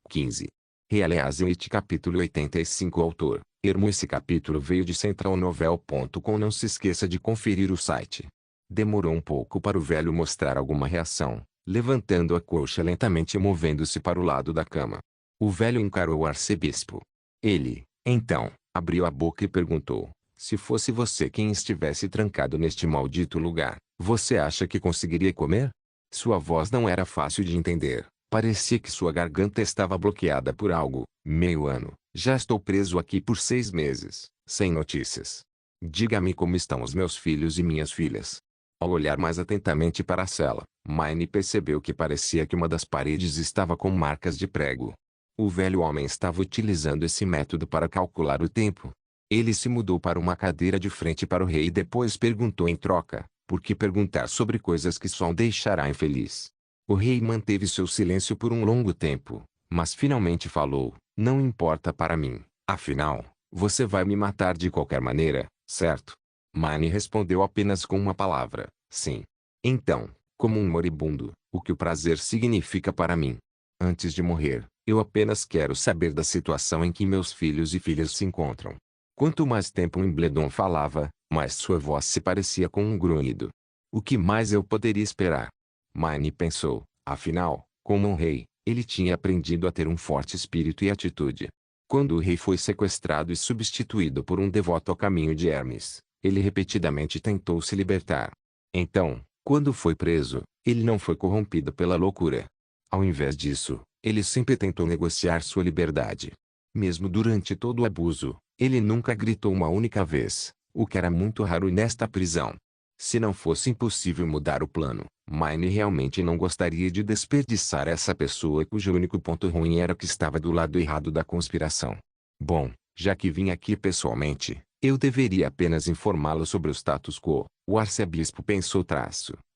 15. Realeazeit capítulo 85. Autor: Ermo. Esse capítulo veio de centralnovel.com. Não se esqueça de conferir o site. Demorou um pouco para o velho mostrar alguma reação, levantando a coxa lentamente e movendo-se para o lado da cama. O velho encarou o arcebispo. Ele, então, abriu a boca e perguntou: se fosse você quem estivesse trancado neste maldito lugar, você acha que conseguiria comer? Sua voz não era fácil de entender. Parecia que sua garganta estava bloqueada por algo. Meio ano. Já estou preso aqui por 6 meses, sem notícias. Diga-me como estão os meus filhos e minhas filhas. Ao olhar mais atentamente para a cela, Mine percebeu que parecia que uma das paredes estava com marcas de prego. O velho homem estava utilizando esse método para calcular o tempo. Ele se mudou para uma cadeira de frente para o rei e depois perguntou em troca: por que perguntar sobre coisas que só o deixará infeliz? O rei manteve seu silêncio por um longo tempo, mas finalmente falou: não importa para mim, afinal, você vai me matar de qualquer maneira, certo? Mine respondeu apenas com uma palavra: sim. Então, como um moribundo, o que o prazer significa para mim? Antes de morrer, eu apenas quero saber da situação em que meus filhos e filhas se encontram. Quanto mais tempo Embledon falava, mais sua voz se parecia com um grunhido. O que mais eu poderia esperar? Mine pensou. Afinal, como um rei, ele tinha aprendido a ter um forte espírito e atitude. Quando o rei foi sequestrado e substituído por um devoto ao caminho de Hermes, ele repetidamente tentou se libertar. Então, quando foi preso, ele não foi corrompido pela loucura. Ao invés disso, ele sempre tentou negociar sua liberdade. Mesmo durante todo o abuso, ele nunca gritou uma única vez, o que era muito raro nesta prisão. Se não fosse impossível mudar o plano, Mine realmente não gostaria de desperdiçar essa pessoa cujo único ponto ruim era que estava do lado errado da conspiração. Bom, já que vim aqui pessoalmente, eu deveria apenas informá-lo sobre o status quo, o arcebispo pensou.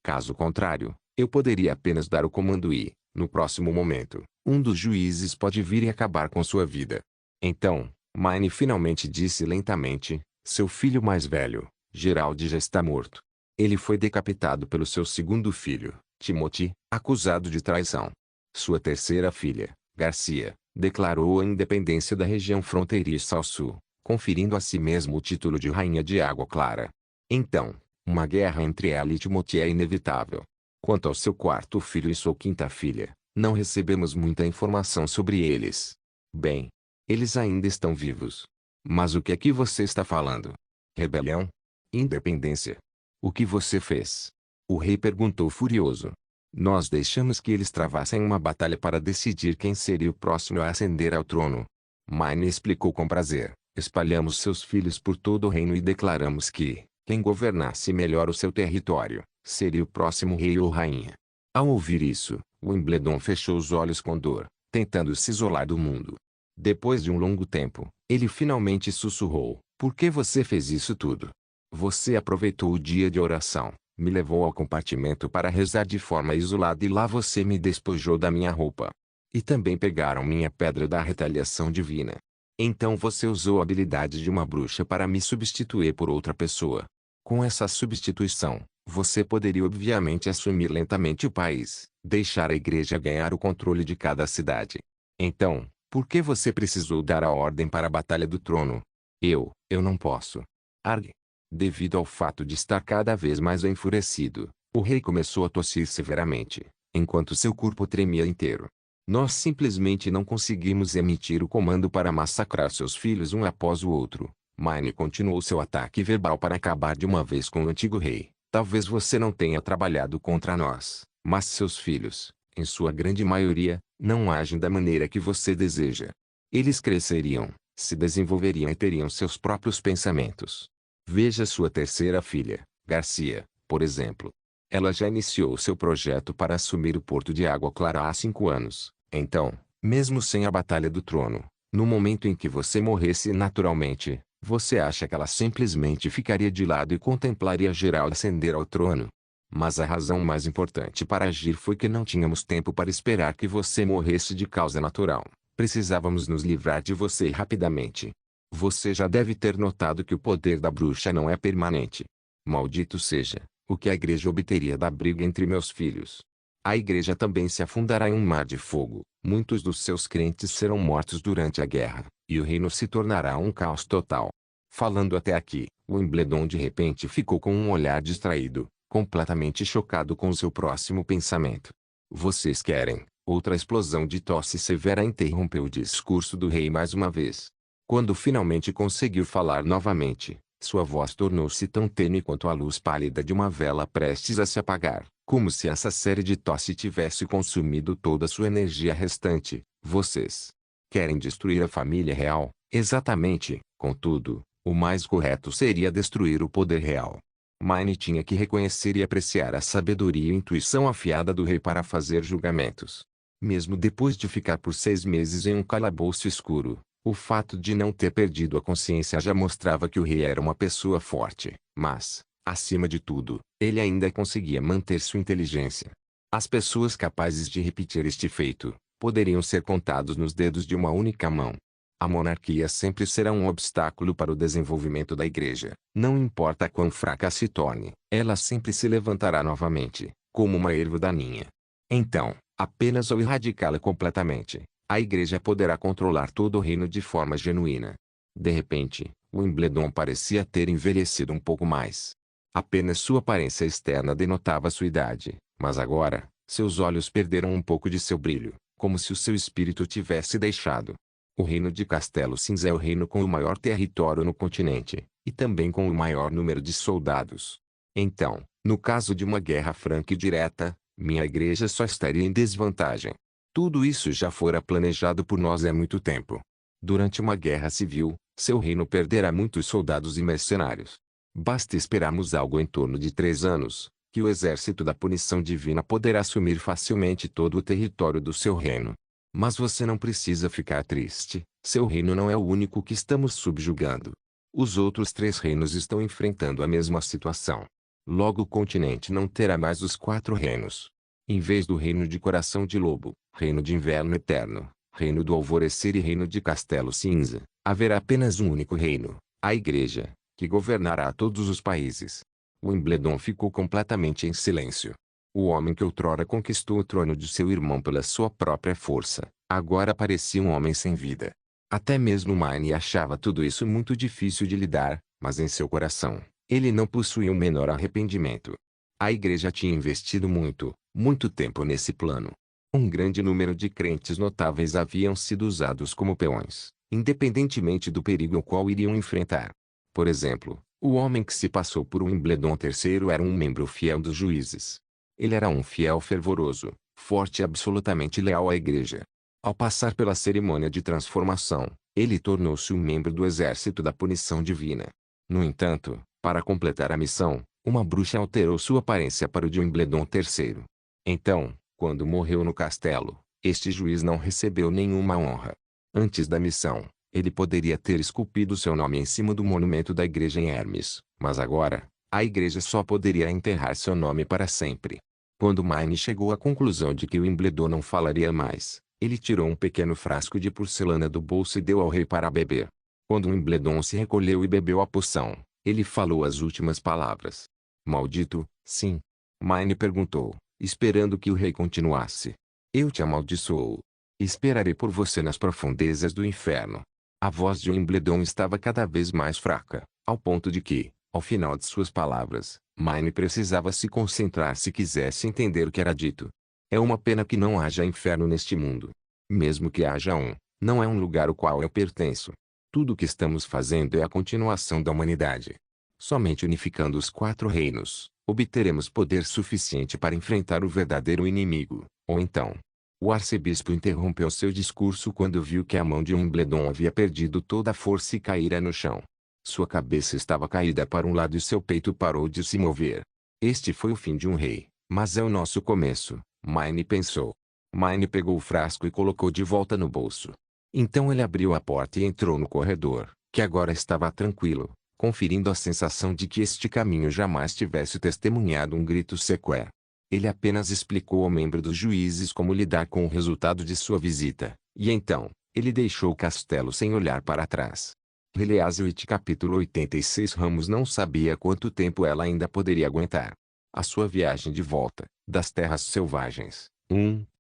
Caso contrário, eu poderia apenas dar o comando e, no próximo momento, um dos juízes pode vir e acabar com sua vida. Então, Mine finalmente disse lentamente: seu filho mais velho, Gerald, já está morto. Ele foi decapitado pelo seu segundo filho, Timothy, acusado de traição. Sua terceira filha, Garcia, declarou a independência da região fronteiriça ao sul, conferindo a si mesmo o título de Rainha de Água Clara. Então, uma guerra entre ela e Timothy é inevitável. Quanto ao seu quarto filho e sua quinta filha, não recebemos muita informação sobre eles. Bem, eles ainda estão vivos. Mas o que é que você está falando? Rebelião? Independência? O que você fez? O rei perguntou furioso. Nós deixamos que eles travassem uma batalha para decidir quem seria o próximo a ascender ao trono. Mine explicou com prazer. Espalhamos seus filhos por todo o reino e declaramos que, quem governasse melhor o seu território, seria o próximo rei ou rainha. Ao ouvir isso, Wimbledon fechou os olhos com dor, tentando se isolar do mundo. Depois de um longo tempo, ele finalmente sussurrou: por que você fez isso tudo? Você aproveitou o dia de oração, me levou ao compartimento para rezar de forma isolada e lá você me despojou da minha roupa. E também pegaram minha pedra da retaliação divina. Então você usou a habilidade de uma bruxa para me substituir por outra pessoa. Com essa substituição, você poderia obviamente assumir lentamente o país, deixar a igreja ganhar o controle de cada cidade. Então, por que você precisou dar a ordem para a Batalha do Trono? Eu não posso. Arg. Devido ao fato de estar cada vez mais enfurecido, o rei começou a tossir severamente, enquanto seu corpo tremia inteiro. Nós simplesmente não conseguimos emitir o comando para massacrar seus filhos um após o outro. Mine continuou seu ataque verbal para acabar de uma vez com o antigo rei. Talvez você não tenha trabalhado contra nós, mas seus filhos, em sua grande maioria, não agem da maneira que você deseja. Eles cresceriam, se desenvolveriam e teriam seus próprios pensamentos. Veja sua terceira filha, Garcia, por exemplo. Ela já iniciou seu projeto para assumir o Porto de Água Clara há 5 anos. Então, mesmo sem a Batalha do Trono, no momento em que você morresse naturalmente, você acha que ela simplesmente ficaria de lado e contemplaria Gerald ascender ao trono? Mas a razão mais importante para agir foi que não tínhamos tempo para esperar que você morresse de causa natural. Precisávamos nos livrar de você rapidamente. Você já deve ter notado que o poder da bruxa não é permanente. Maldito seja, o que a igreja obteria da briga entre meus filhos. A igreja também se afundará em um mar de fogo, Muitos dos seus crentes serão mortos durante a guerra, e o reino se tornará um caos total. Falando até aqui, Wimbledon de repente ficou com um olhar distraído, completamente chocado com seu próximo pensamento. Vocês querem? Outra explosão de tosse severa interrompeu o discurso do rei mais uma vez. Quando finalmente conseguiu falar novamente, sua voz tornou-se tão tênue quanto a luz pálida de uma vela prestes a se apagar, como se essa série de tosse tivesse consumido toda sua energia restante. Vocês querem destruir a família real? Exatamente. Contudo, o mais correto seria destruir o poder real. Mine tinha que reconhecer e apreciar a sabedoria e intuição afiada do rei para fazer julgamentos. Mesmo depois de ficar por 6 meses em um calabouço escuro, o fato de não ter perdido a consciência já mostrava que o rei era uma pessoa forte, mas, acima de tudo, ele ainda conseguia manter sua inteligência. As pessoas capazes de repetir este feito poderiam ser contados nos dedos de uma única mão. A monarquia sempre será um obstáculo para o desenvolvimento da igreja. Não importa quão fraca se torne, ela sempre se levantará novamente, como uma erva daninha. Então, apenas ao erradicá-la completamente, a igreja poderá controlar todo o reino de forma genuína. De repente, Wimbledon parecia ter envelhecido um pouco mais. Apenas sua aparência externa denotava sua idade, mas agora, seus olhos perderam um pouco de seu brilho, como se o seu espírito tivesse deixado. O reino de Castelo Cinza é o reino com o maior território no continente, e também com o maior número de soldados. Então, no caso de uma guerra franca e direta, minha igreja só estaria em desvantagem. Tudo isso já fora planejado por nós há muito tempo. Durante uma guerra civil, seu reino perderá muitos soldados e mercenários. Basta esperarmos algo em torno de 3 anos, que o exército da punição divina poderá assumir facilmente todo o território do seu reino. Mas você não precisa ficar triste, seu reino não é o único que estamos subjugando. Os outros 3 reinos estão enfrentando a mesma situação. Logo o continente não terá mais os 4 reinos. Em vez do reino de Coração de Lobo, reino de Inverno Eterno, reino do Alvorecer e reino de Castelo Cinza, haverá apenas um único reino, a Igreja, que governará todos os países. Wimbledon ficou completamente em silêncio. O homem que outrora conquistou o trono de seu irmão pela sua própria força, agora parecia um homem sem vida. Até mesmo Mine achava tudo isso muito difícil de lidar, mas em seu coração, ele não possuía o menor arrependimento. A igreja tinha investido muito tempo nesse plano. Um grande número de crentes notáveis haviam sido usados como peões, independentemente do perigo ao qual iriam enfrentar. Por exemplo, o homem que se passou por Wimbledon III era um membro fiel dos juízes. Ele era um fiel fervoroso, forte e absolutamente leal à igreja. Ao passar pela cerimônia de transformação, ele tornou-se um membro do exército da punição divina. No entanto, para completar a missão, uma bruxa alterou sua aparência para o de Wimbledon III. Então, quando morreu no castelo, este juiz não recebeu nenhuma honra. Antes da missão, ele poderia ter esculpido seu nome em cima do monumento da igreja em Hermes, mas agora, a igreja só poderia enterrar seu nome para sempre. Quando Mine chegou à conclusão de que Wimbledon não falaria mais, ele tirou um pequeno frasco de porcelana do bolso e deu ao rei para beber. Quando Wimbledon se recolheu e bebeu a poção, ele falou as últimas palavras. Maldito, sim. Mine perguntou, esperando que o rei continuasse. Eu te amaldiçoo. Esperarei por você nas profundezas do inferno. A voz de Wimbledon estava cada vez mais fraca, ao ponto de que, ao final de suas palavras, Mine precisava se concentrar se quisesse entender o que era dito. É uma pena que não haja inferno neste mundo. Mesmo que haja um, não é um lugar ao qual eu pertenço. Tudo o que estamos fazendo é a continuação da humanidade. Somente unificando os 4 reinos, obteremos poder suficiente para enfrentar o verdadeiro inimigo, ou então. O arcebispo interrompeu seu discurso quando viu que a mão de Wimbledon havia perdido toda a força e caíra no chão. Sua cabeça estava caída para um lado e seu peito parou de se mover. Este foi o fim de um rei, mas é o nosso começo, Mine pensou. Mine pegou o frasco e colocou de volta no bolso. Então ele abriu a porta e entrou no corredor, que agora estava tranquilo, conferindo a sensação de que este caminho jamais tivesse testemunhado um grito sequer. Ele apenas explicou ao membro dos juízes como lidar com o resultado de sua visita, e então, ele deixou o castelo sem olhar para trás. Eleazarite capítulo 86. Ramos não sabia quanto tempo ela ainda poderia aguentar. A sua viagem de volta, das terras selvagens.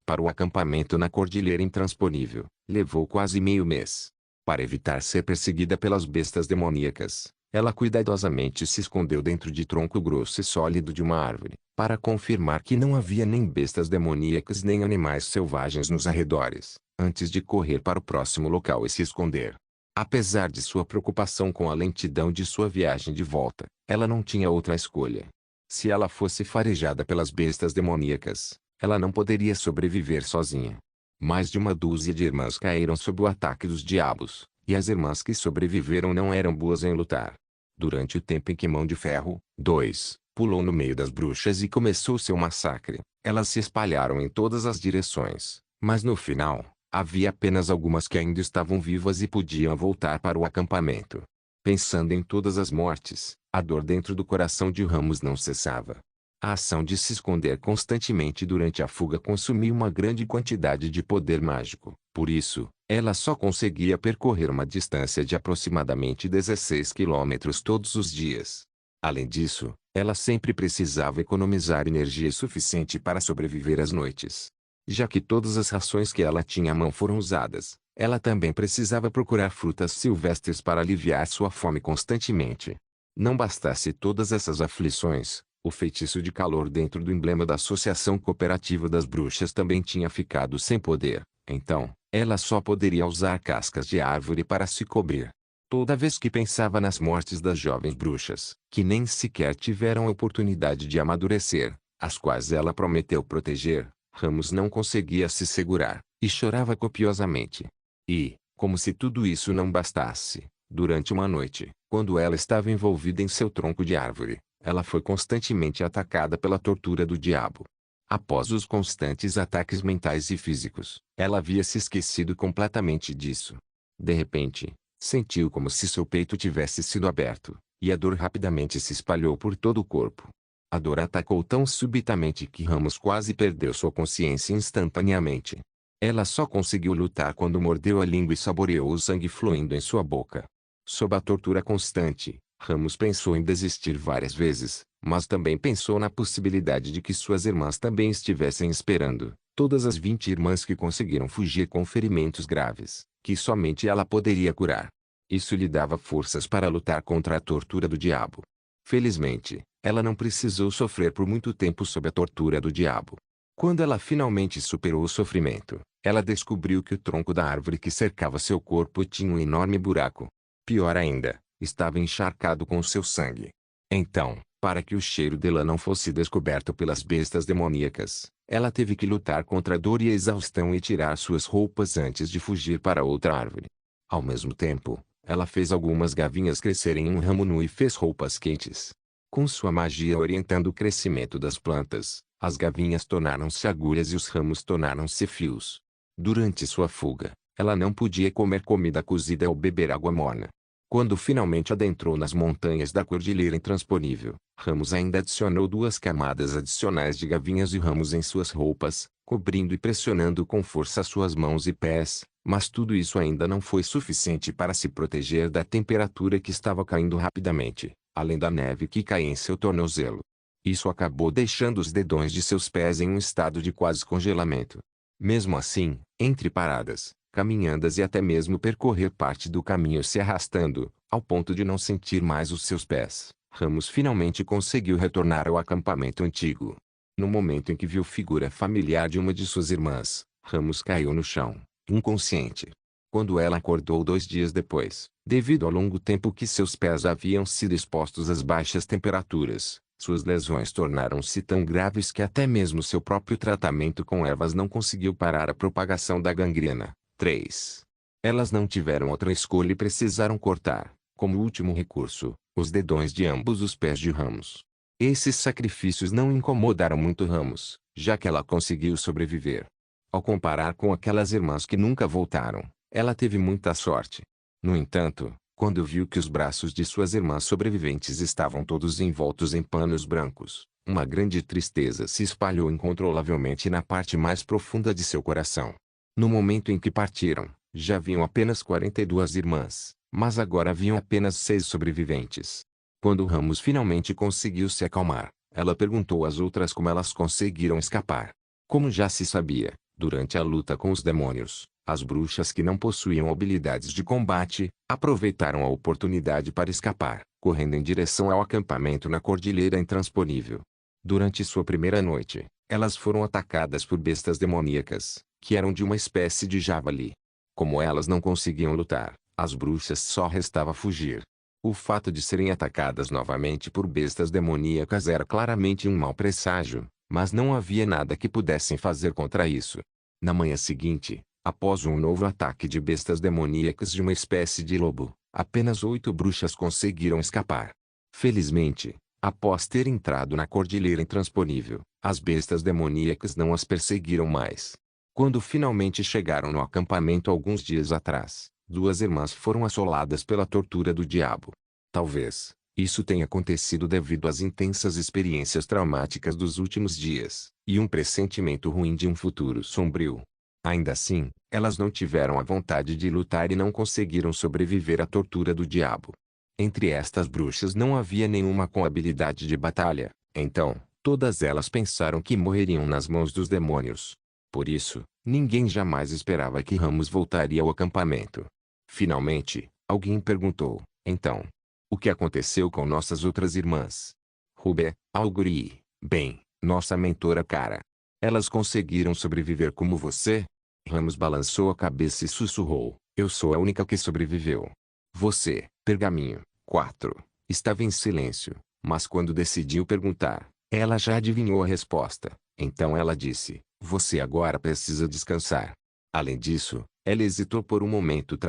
para o acampamento na Cordilheira Intransponível, levou quase meio mês. Para evitar ser perseguida pelas bestas demoníacas, ela cuidadosamente se escondeu dentro de tronco grosso e sólido de uma árvore, para confirmar que não havia nem bestas demoníacas nem animais selvagens nos arredores, antes de correr para o próximo local e se esconder. Apesar de sua preocupação com a lentidão de sua viagem de volta, ela não tinha outra escolha. Se ela fosse farejada pelas bestas demoníacas, ela não poderia sobreviver sozinha. Mais de uma dúzia de irmãs caíram sob o ataque dos diabos, e as irmãs que sobreviveram não eram boas em lutar. Durante o tempo em que Mão de Ferro, 2, pulou no meio das bruxas e começou seu massacre, elas se espalharam em todas as direções, mas no final, havia apenas algumas que ainda estavam vivas e podiam voltar para o acampamento. Pensando em todas as mortes, a dor dentro do coração de Ramos não cessava. A ação de se esconder constantemente durante a fuga consumia uma grande quantidade de poder mágico. Por isso, ela só conseguia percorrer uma distância de aproximadamente 16 quilômetros todos os dias. Além disso, ela sempre precisava economizar energia suficiente para sobreviver às noites. Já que todas as rações que ela tinha à mão foram usadas, ela também precisava procurar frutas silvestres para aliviar sua fome constantemente. Não bastasse todas essas aflições, o feitiço de calor dentro do emblema da Associação Cooperativa das Bruxas também tinha ficado sem poder. Então, ela só poderia usar cascas de árvore para se cobrir. Toda vez que pensava nas mortes das jovens bruxas, que nem sequer tiveram a oportunidade de amadurecer, as quais ela prometeu proteger, Ramos não conseguia se segurar, e chorava copiosamente. E, como se tudo isso não bastasse, durante uma noite, quando ela estava envolvida em seu tronco de árvore, ela foi constantemente atacada pela tortura do diabo. Após os constantes ataques mentais e físicos, ela havia se esquecido completamente disso. De repente, sentiu como se seu peito tivesse sido aberto, e a dor rapidamente se espalhou por todo o corpo. A dor atacou tão subitamente que Ramos quase perdeu sua consciência instantaneamente. Ela só conseguiu lutar quando mordeu a língua e saboreou o sangue fluindo em sua boca. Sob a tortura constante, Ramos pensou em desistir várias vezes, mas também pensou na possibilidade de que suas irmãs também estivessem esperando, todas as 20 irmãs que conseguiram fugir com ferimentos graves, que somente ela poderia curar. Isso lhe dava forças para lutar contra a tortura do diabo. Felizmente, ela não precisou sofrer por muito tempo sob a tortura do diabo. Quando ela finalmente superou o sofrimento, ela descobriu que o tronco da árvore que cercava seu corpo tinha um enorme buraco. Pior ainda, estava encharcado com seu sangue. Então, para que o cheiro dela não fosse descoberto pelas bestas demoníacas, ela teve que lutar contra a dor e a exaustão e tirar suas roupas antes de fugir para outra árvore. Ao mesmo tempo, ela fez algumas gavinhas crescerem em um ramo nu e fez roupas quentes. Com sua magia orientando o crescimento das plantas, as gavinhas tornaram-se agulhas e os ramos tornaram-se fios. Durante sua fuga, ela não podia comer comida cozida ou beber água morna. Quando finalmente adentrou nas montanhas da Cordilheira Intransponível, Ramos ainda adicionou 2 camadas adicionais de gavinhas e ramos em suas roupas, cobrindo e pressionando com força suas mãos e pés, mas tudo isso ainda não foi suficiente para se proteger da temperatura que estava caindo rapidamente, além da neve que caía em seu tornozelo. Isso acabou deixando os dedões de seus pés em um estado de quase congelamento. Mesmo assim, entre paradas, caminhadas e até mesmo percorrer parte do caminho se arrastando, ao ponto de não sentir mais os seus pés, Ramos finalmente conseguiu retornar ao acampamento antigo. No momento em que viu a figura familiar de uma de suas irmãs, Ramos caiu no chão, inconsciente. Quando ela acordou 2 dias depois, devido ao longo tempo que seus pés haviam sido expostos às baixas temperaturas, suas lesões tornaram-se tão graves que até mesmo seu próprio tratamento com ervas não conseguiu parar a propagação da gangrena. 3. Elas não tiveram outra escolha e precisaram cortar, como último recurso, os dedões de ambos os pés de Ramos. Esses sacrifícios não incomodaram muito Ramos, já que ela conseguiu sobreviver. Ao comparar com aquelas irmãs que nunca voltaram, ela teve muita sorte. No entanto, quando viu que os braços de suas irmãs sobreviventes estavam todos envoltos em panos brancos, uma grande tristeza se espalhou incontrolavelmente na parte mais profunda de seu coração. No momento em que partiram, já haviam apenas 42 irmãs, mas agora haviam apenas 6 sobreviventes. Quando Ramos finalmente conseguiu se acalmar, ela perguntou às outras como elas conseguiram escapar. Como já se sabia, Durante a luta com os demônios, as bruxas que não possuíam habilidades de combate, aproveitaram a oportunidade para escapar, correndo em direção ao acampamento na Cordilheira Intransponível. Durante sua primeira noite, elas foram atacadas por bestas demoníacas, que eram de uma espécie de javali. Como elas não conseguiam lutar, as bruxas só restava fugir. O fato de serem atacadas novamente por bestas demoníacas era claramente um mau presságio, mas não havia nada que pudessem fazer contra isso. Na manhã seguinte, após um novo ataque de bestas demoníacas de uma espécie de lobo, apenas 8 bruxas conseguiram escapar. Felizmente, após ter entrado na Cordilheira Intransponível, as bestas demoníacas não as perseguiram mais. Quando finalmente chegaram no acampamento alguns dias atrás, 2 irmãs foram assoladas pela tortura do diabo. Talvez isso tenha acontecido devido às intensas experiências traumáticas dos últimos dias, e um pressentimento ruim de um futuro sombrio. Ainda assim, elas não tiveram a vontade de lutar e não conseguiram sobreviver à tortura do diabo. Entre estas bruxas não havia nenhuma com habilidade de batalha, então, todas elas pensaram que morreriam nas mãos dos demônios. Por isso, ninguém jamais esperava que Ramos voltaria ao acampamento. Finalmente, alguém perguntou: então, o que aconteceu com nossas outras irmãs? Rubé, Alguri, bem, nossa mentora cara. Elas conseguiram sobreviver como você? Ramos balançou a cabeça e sussurrou: eu sou a única que sobreviveu. Você, Pergaminho, 4, estava em silêncio, mas quando decidiu perguntar, ela já adivinhou a resposta. Então ela disse: você agora precisa descansar. Além disso, ela hesitou por um momento.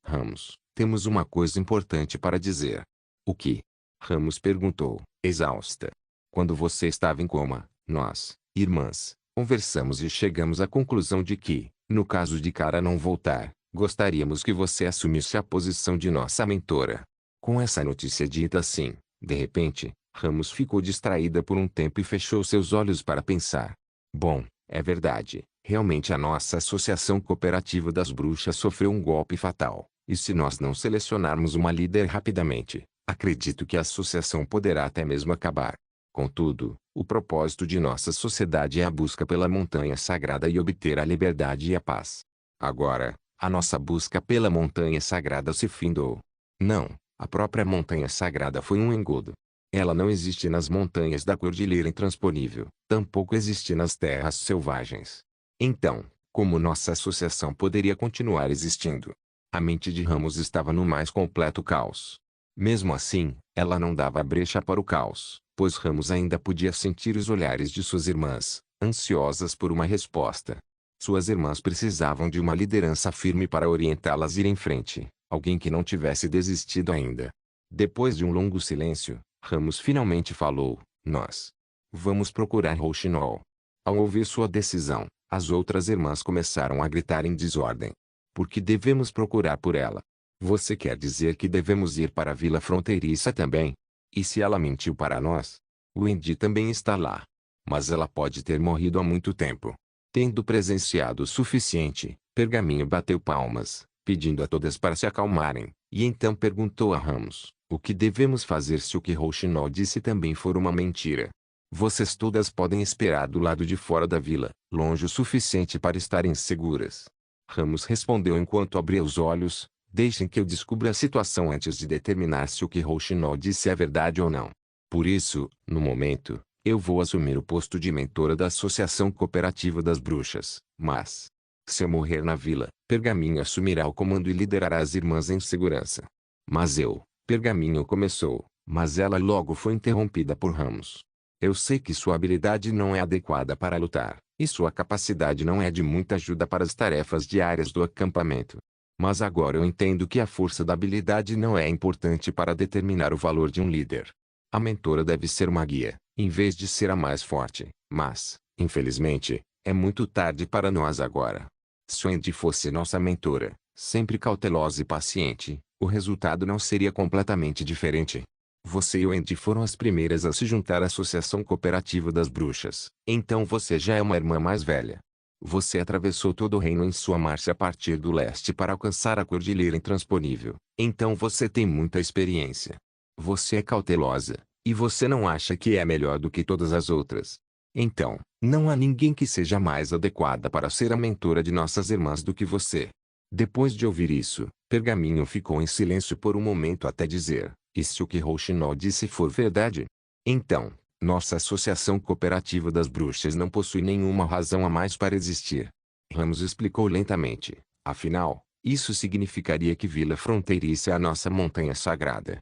Ramos, temos uma coisa importante para dizer. O que? Ramos perguntou, exausta. Quando você estava em coma, nós, irmãs, conversamos e chegamos à conclusão de que, no caso de Cara não voltar, gostaríamos que você assumisse a posição de nossa mentora. Com essa notícia dita assim, de repente, Ramos ficou distraída por um tempo e fechou seus olhos para pensar. Bom, é verdade, realmente a nossa Associação Cooperativa das Bruxas sofreu um golpe fatal, e se nós não selecionarmos uma líder rapidamente, acredito que a associação poderá até mesmo acabar. Contudo, o propósito de nossa sociedade é a busca pela montanha sagrada e obter a liberdade e a paz. Agora, a nossa busca pela montanha sagrada se findou. Não, a própria montanha sagrada foi um engodo. Ela não existe nas montanhas da Cordilheira Intransponível, tampouco existe nas terras selvagens. Então, como nossa associação poderia continuar existindo? A mente de Ramos estava no mais completo caos. Mesmo assim, ela não dava brecha para o caos, pois Ramos ainda podia sentir os olhares de suas irmãs, ansiosas por uma resposta. Suas irmãs precisavam de uma liderança firme para orientá-las a ir em frente, alguém que não tivesse desistido ainda. Depois de um longo silêncio, Ramos finalmente falou: nós vamos procurar Rouxinol. Ao ouvir sua decisão, as outras irmãs começaram a gritar em desordem. Por que devemos procurar por ela? Você quer dizer que devemos ir para a vila fronteiriça também? E se ela mentiu para nós? Wendy também está lá. Mas ela pode ter morrido há muito tempo. Tendo presenciado o suficiente, Pergaminho bateu palmas, pedindo a todas para se acalmarem, e então perguntou a Ramos: o que devemos fazer se o que Rouxinol disse também for uma mentira? Vocês todas podem esperar do lado de fora da vila, longe o suficiente para estarem seguras. Ramos respondeu enquanto abria os olhos: deixem que eu descubra a situação antes de determinar se o que Rouxinol disse é verdade ou não. Por isso, no momento, eu vou assumir o posto de mentora da Associação Cooperativa das Bruxas, mas, se eu morrer na vila, Pergaminho assumirá o comando e liderará as irmãs em segurança. Mas Pergaminho começou, mas ela logo foi interrompida por Ramos. Eu sei que sua habilidade não é adequada para lutar, e sua capacidade não é de muita ajuda para as tarefas diárias do acampamento. Mas agora eu entendo que a força da habilidade não é importante para determinar o valor de um líder. A mentora deve ser uma guia, em vez de ser a mais forte, mas, infelizmente, é muito tarde para nós agora. Se Wendy fosse nossa mentora, sempre cautelosa e paciente, o resultado não seria completamente diferente. Você e Wendy foram as primeiras a se juntar à Associação Cooperativa das Bruxas, então você já é uma irmã mais velha. Você atravessou todo o reino em sua marcha a partir do leste para alcançar a Cordilheira Intransponível, então você tem muita experiência. Você é cautelosa, e você não acha que é melhor do que todas as outras. Então, não há ninguém que seja mais adequada para ser a mentora de nossas irmãs do que você. Depois de ouvir isso, Pergaminho ficou em silêncio por um momento até dizer, e se o que Rouxinol disse for verdade? Então, nossa associação cooperativa das bruxas não possui nenhuma razão a mais para existir. Ramos explicou lentamente. Afinal, isso significaria que Vila Fronteiriça é a nossa montanha sagrada.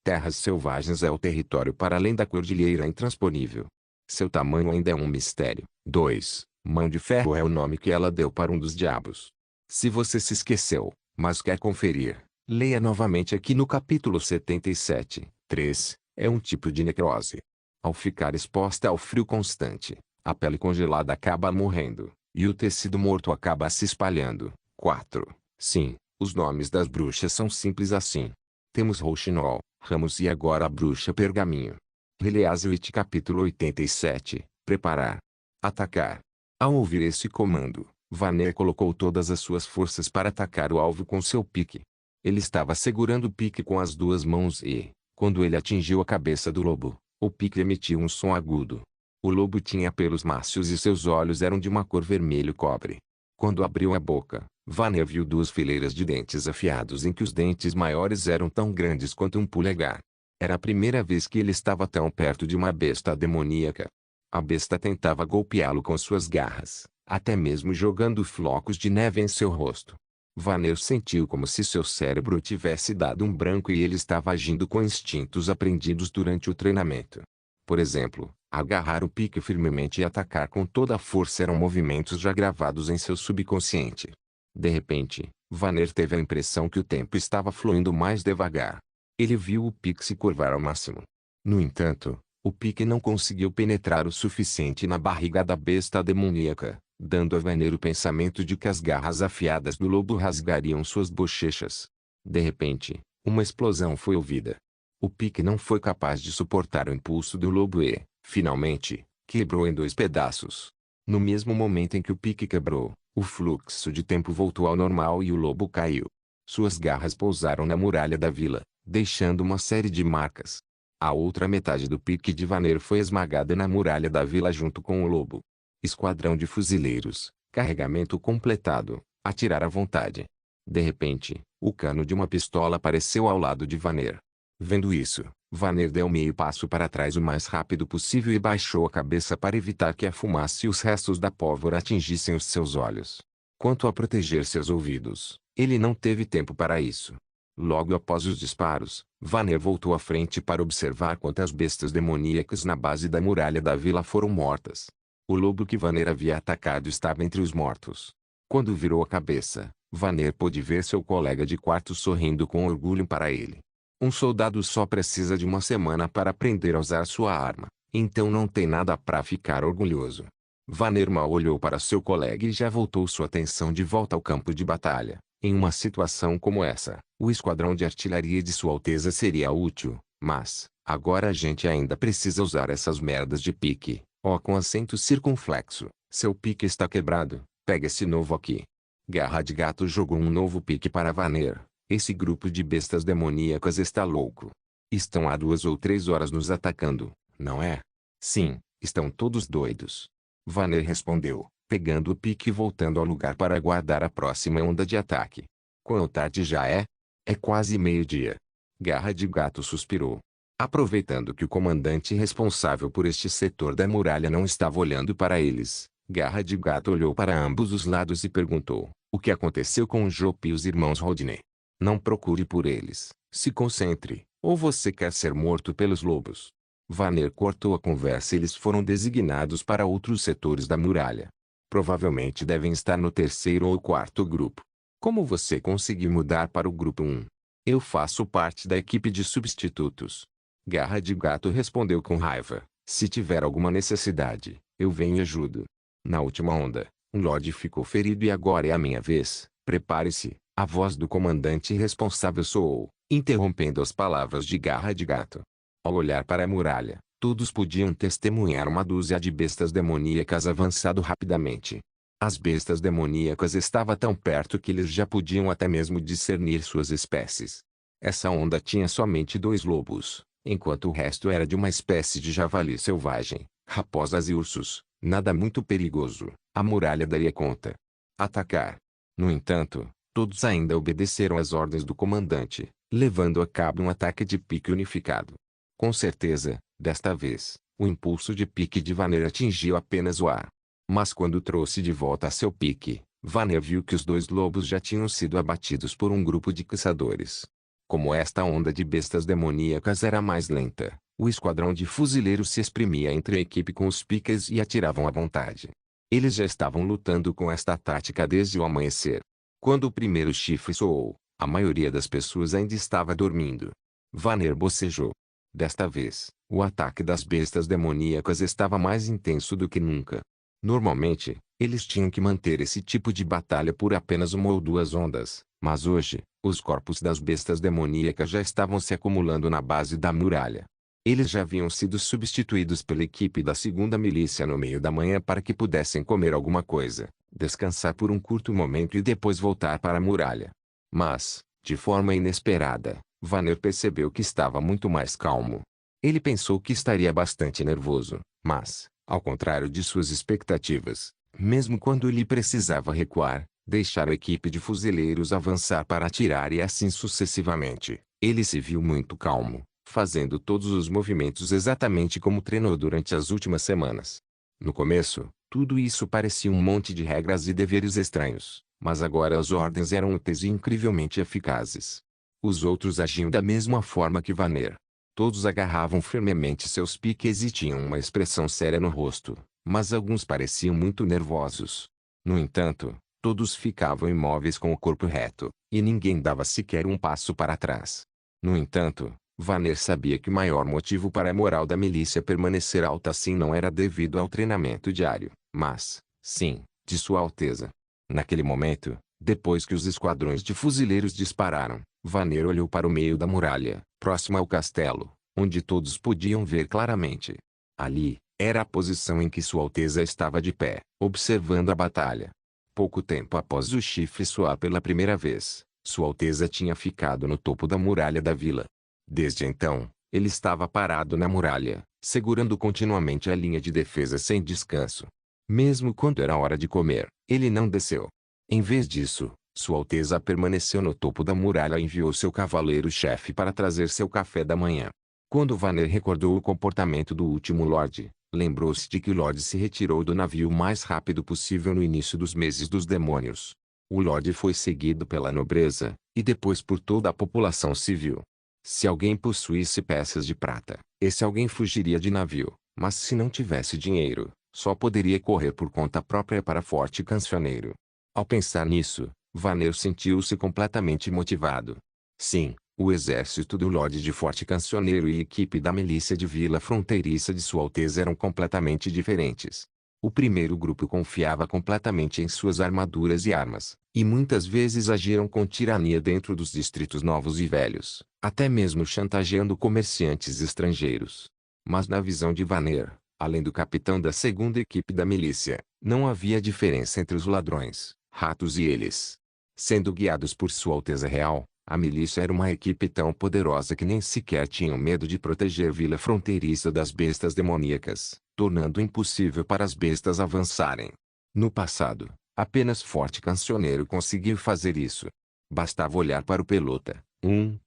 Terras selvagens é o território para além da cordilheira intransponível. Seu tamanho ainda é um mistério. 2. Mão de Ferro é o nome que ela deu para um dos diabos. Se você se esqueceu, mas quer conferir, leia novamente aqui no capítulo 77. 3. É um tipo de necrose. Ao ficar exposta ao frio constante, a pele congelada acaba morrendo, e o tecido morto acaba se espalhando. 4. Sim, os nomes das bruxas são simples assim. Temos Rouxinol, Ramos e agora a bruxa Pergaminho. Release-it capítulo 87. Preparar. Atacar. Ao ouvir esse comando, Vaner colocou todas as suas forças para atacar o alvo com seu pique. Ele estava segurando o pique com as duas mãos e, quando ele atingiu a cabeça do lobo, o pique emitiu um som agudo. O lobo tinha pelos mácios e seus olhos eram de uma cor vermelho cobre. Quando abriu a boca, Vaner viu duas fileiras de dentes afiados em que os dentes maiores eram tão grandes quanto um polegar. Era a primeira vez que ele estava tão perto de uma besta demoníaca. A besta tentava golpeá-lo com suas garras, até mesmo jogando flocos de neve em seu rosto. Vaner sentiu como se seu cérebro tivesse dado um branco e ele estava agindo com instintos aprendidos durante o treinamento. Por exemplo, agarrar o pique firmemente e atacar com toda a força eram movimentos já gravados em seu subconsciente. De repente, Vaner teve a impressão que o tempo estava fluindo mais devagar. Ele viu o pique se curvar ao máximo. No entanto, o pique não conseguiu penetrar o suficiente na barriga da besta demoníaca, dando a Vaner o pensamento de que as garras afiadas do lobo rasgariam suas bochechas. De repente, uma explosão foi ouvida. O pique não foi capaz de suportar o impulso do lobo e, finalmente, quebrou em 2 pedaços. No mesmo momento em que o pique quebrou, o fluxo de tempo voltou ao normal e o lobo caiu. Suas garras pousaram na muralha da vila, deixando uma série de marcas. A outra metade do pique de Vaner foi esmagada na muralha da vila junto com o lobo. Esquadrão de fuzileiros, carregamento completado, atirar à vontade. De repente, o cano de uma pistola apareceu ao lado de Vaner. Vendo isso, Vaner deu meio passo para trás o mais rápido possível e baixou a cabeça para evitar que a fumaça e os restos da pólvora atingissem os seus olhos. Quanto a proteger seus ouvidos, ele não teve tempo para isso. Logo após os disparos, Vaner voltou à frente para observar quantas bestas demoníacas na base da muralha da vila foram mortas. O lobo que Vaner havia atacado estava entre os mortos. Quando virou a cabeça, Vaner pôde ver seu colega de quarto sorrindo com orgulho para ele. Um soldado só precisa de uma semana para aprender a usar sua arma, então não tem nada para ficar orgulhoso. Vaner mal olhou para seu colega e já voltou sua atenção de volta ao campo de batalha. Em uma situação como essa, o esquadrão de artilharia de Sua Alteza seria útil, mas, agora a gente ainda precisa usar essas merdas de pique. Com acento circunflexo, seu pique está quebrado, pega esse novo aqui. Garra de Gato jogou um novo pique para Vaner. Esse grupo de bestas demoníacas está louco. Estão há 2 ou 3 horas nos atacando, não é? Sim, estão todos doidos. Vaner respondeu, pegando o pique e voltando ao lugar para aguardar a próxima onda de ataque. Quão tarde já é? É quase meio-dia. Garra de Gato suspirou. Aproveitando que o comandante responsável por este setor da muralha não estava olhando para eles, Garra de Gato olhou para ambos os lados e perguntou, o que aconteceu com o Jope e os irmãos Rodney? Não procure por eles, se concentre, ou você quer ser morto pelos lobos. Vaner cortou a conversa. Eles foram designados para outros setores da muralha. Provavelmente devem estar no 3º ou 4º grupo. Como você conseguiu mudar para o grupo 1? Eu faço parte da equipe de substitutos. Garra de Gato respondeu com raiva. Se tiver alguma necessidade, eu venho e ajudo. Na última onda, um Lorde ficou ferido e agora é a minha vez. Prepare-se. A voz do comandante responsável soou, interrompendo as palavras de Garra de Gato. Ao olhar para a muralha, todos podiam testemunhar uma dúzia de bestas demoníacas avançando rapidamente. As bestas demoníacas estavam tão perto que eles já podiam até mesmo discernir suas espécies. Essa onda tinha somente 2 lobos, enquanto o resto era de uma espécie de javali selvagem, Raposas e ursos, nada muito perigoso, a muralha daria conta. Atacar. No entanto, todos ainda obedeceram às ordens do comandante, levando a cabo um ataque de pique unificado. Com certeza, desta vez, o impulso de pique de Vanner atingiu apenas o ar. Mas quando trouxe de volta seu pique, Vanner viu que os dois lobos já tinham sido abatidos por um grupo de caçadores. Como esta onda de bestas demoníacas era mais lenta, o esquadrão de fuzileiros se exprimia entre a equipe com os piques e atiravam à vontade. Eles já estavam lutando com esta tática desde o amanhecer. Quando o primeiro chifre soou, a maioria das pessoas ainda estava dormindo. Vanner bocejou. Desta vez, o ataque das bestas demoníacas estava mais intenso do que nunca. Normalmente, eles tinham que manter esse tipo de batalha por apenas uma ou duas ondas, mas hoje, os corpos das bestas demoníacas já estavam se acumulando na base da muralha. Eles já haviam sido substituídos pela equipe da segunda milícia no meio da manhã para que pudessem comer alguma coisa, descansar por um curto momento e depois voltar para a muralha. Mas, de forma inesperada, Vanner percebeu que estava muito mais calmo. Ele pensou que estaria bastante nervoso, mas, ao contrário de suas expectativas, mesmo quando ele precisava recuar, deixar a equipe de fuzileiros avançar para atirar e assim sucessivamente, ele se viu muito calmo, fazendo todos os movimentos exatamente como treinou durante as últimas semanas. No começo, tudo isso parecia um monte de regras e deveres estranhos, mas agora as ordens eram úteis e incrivelmente eficazes. Os outros agiam da mesma forma que Vanner. Todos agarravam firmemente seus piques e tinham uma expressão séria no rosto, mas alguns pareciam muito nervosos. No entanto, todos ficavam imóveis com o corpo reto, e ninguém dava sequer um passo para trás. No entanto, Vanner sabia que o maior motivo para a moral da milícia permanecer alta assim não era devido ao treinamento diário, mas, sim, de Sua Alteza. Naquele momento, depois que os esquadrões de fuzileiros dispararam, Vanner olhou para o meio da muralha, próximo ao castelo, onde todos podiam ver claramente. Ali, era a posição em que Sua Alteza estava de pé, observando a batalha. Pouco tempo após o chifre soar pela primeira vez, Sua Alteza tinha ficado no topo da muralha da vila. Desde então, ele estava parado na muralha, segurando continuamente a linha de defesa sem descanso. Mesmo quando era hora de comer, ele não desceu. Em vez disso, Sua Alteza permaneceu no topo da muralha e enviou seu cavaleiro-chefe para trazer seu café da manhã. Quando Vanner recordou o comportamento do último Lorde, lembrou-se de que o Lorde se retirou do navio o mais rápido possível no início dos meses dos demônios. O Lorde foi seguido pela nobreza, e depois por toda a população civil. Se alguém possuísse peças de prata, esse alguém fugiria de navio, mas se não tivesse dinheiro, só poderia correr por conta própria para Forte Cancioneiro. Ao pensar nisso, Vanner sentiu-se completamente motivado. Sim, o exército do Lorde de Forte Cancioneiro e a equipe da milícia de Vila Fronteiriça de Sua Alteza eram completamente diferentes. O primeiro grupo confiava completamente em suas armaduras e armas, e muitas vezes agiram com tirania dentro dos distritos novos e velhos, até mesmo chantageando comerciantes estrangeiros. Mas na visão de Vanner, além do capitão da segunda equipe da milícia, não havia diferença entre os ladrões, ratos e eles. Sendo guiados por Sua Alteza Real, a milícia era uma equipe tão poderosa que nem sequer tinham medo de proteger Vila Fronteiriça das bestas demoníacas, tornando impossível para as bestas avançarem. No passado, apenas Forte Cancioneiro conseguiu fazer isso. Bastava olhar para o Pelota,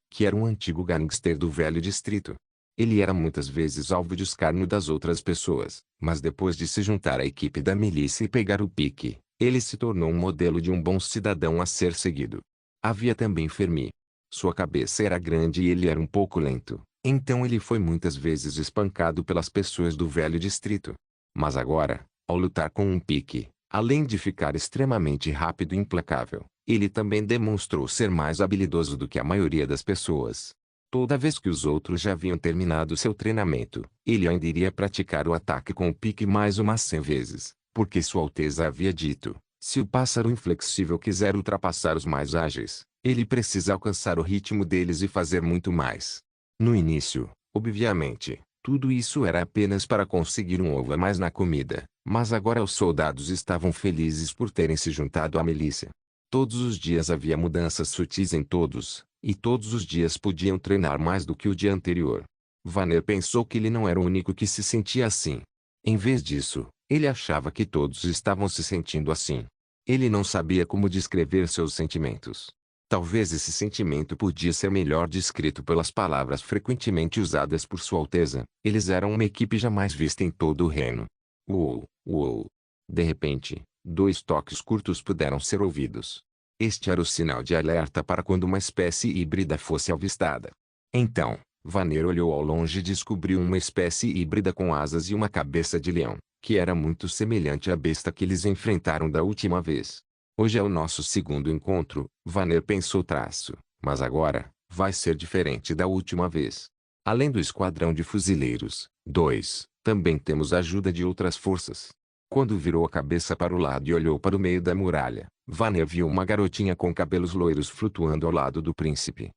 que era um antigo gangster do velho distrito. Ele era muitas vezes alvo de escárnio das outras pessoas, mas depois de se juntar à equipe da milícia e pegar o pique, ele se tornou um modelo de um bom cidadão a ser seguido. Havia também Fermi. Sua cabeça era grande e ele era um pouco lento, então ele foi muitas vezes espancado pelas pessoas do velho distrito. Mas agora, ao lutar com um pique, além de ficar extremamente rápido e implacável, ele também demonstrou ser mais habilidoso do que a maioria das pessoas. Toda vez que os outros já haviam terminado seu treinamento, ele ainda iria praticar o ataque com o pique mais umas 100 vezes, porque Sua Alteza havia dito: se o pássaro inflexível quiser ultrapassar os mais ágeis, ele precisa alcançar o ritmo deles e fazer muito mais. No início, obviamente, tudo isso era apenas para conseguir um ovo a mais na comida, mas agora os soldados estavam felizes por terem se juntado à milícia. Todos os dias havia mudanças sutis em todos, e todos os dias podiam treinar mais do que o dia anterior. Vanner pensou que ele não era o único que se sentia assim. Em vez disso, ele achava que todos estavam se sentindo assim. Ele não sabia como descrever seus sentimentos. Talvez esse sentimento podia ser melhor descrito pelas palavras frequentemente usadas por Sua Alteza. Eles eram uma equipe jamais vista em todo o reino. Uou, uou. De repente, 2 toques curtos puderam ser ouvidos. Este era o sinal de alerta para quando uma espécie híbrida fosse avistada. Então, Vanner olhou ao longe e descobriu uma espécie híbrida com asas e uma cabeça de leão, que era muito semelhante à besta que eles enfrentaram da última vez. Hoje é o nosso segundo encontro, Vanner pensou traço, mas agora, vai ser diferente da última vez. Além do esquadrão de fuzileiros, 2, também temos a ajuda de outras forças. Quando virou a cabeça para o lado e olhou para o meio da muralha, Vanner viu uma garotinha com cabelos loiros flutuando ao lado do príncipe.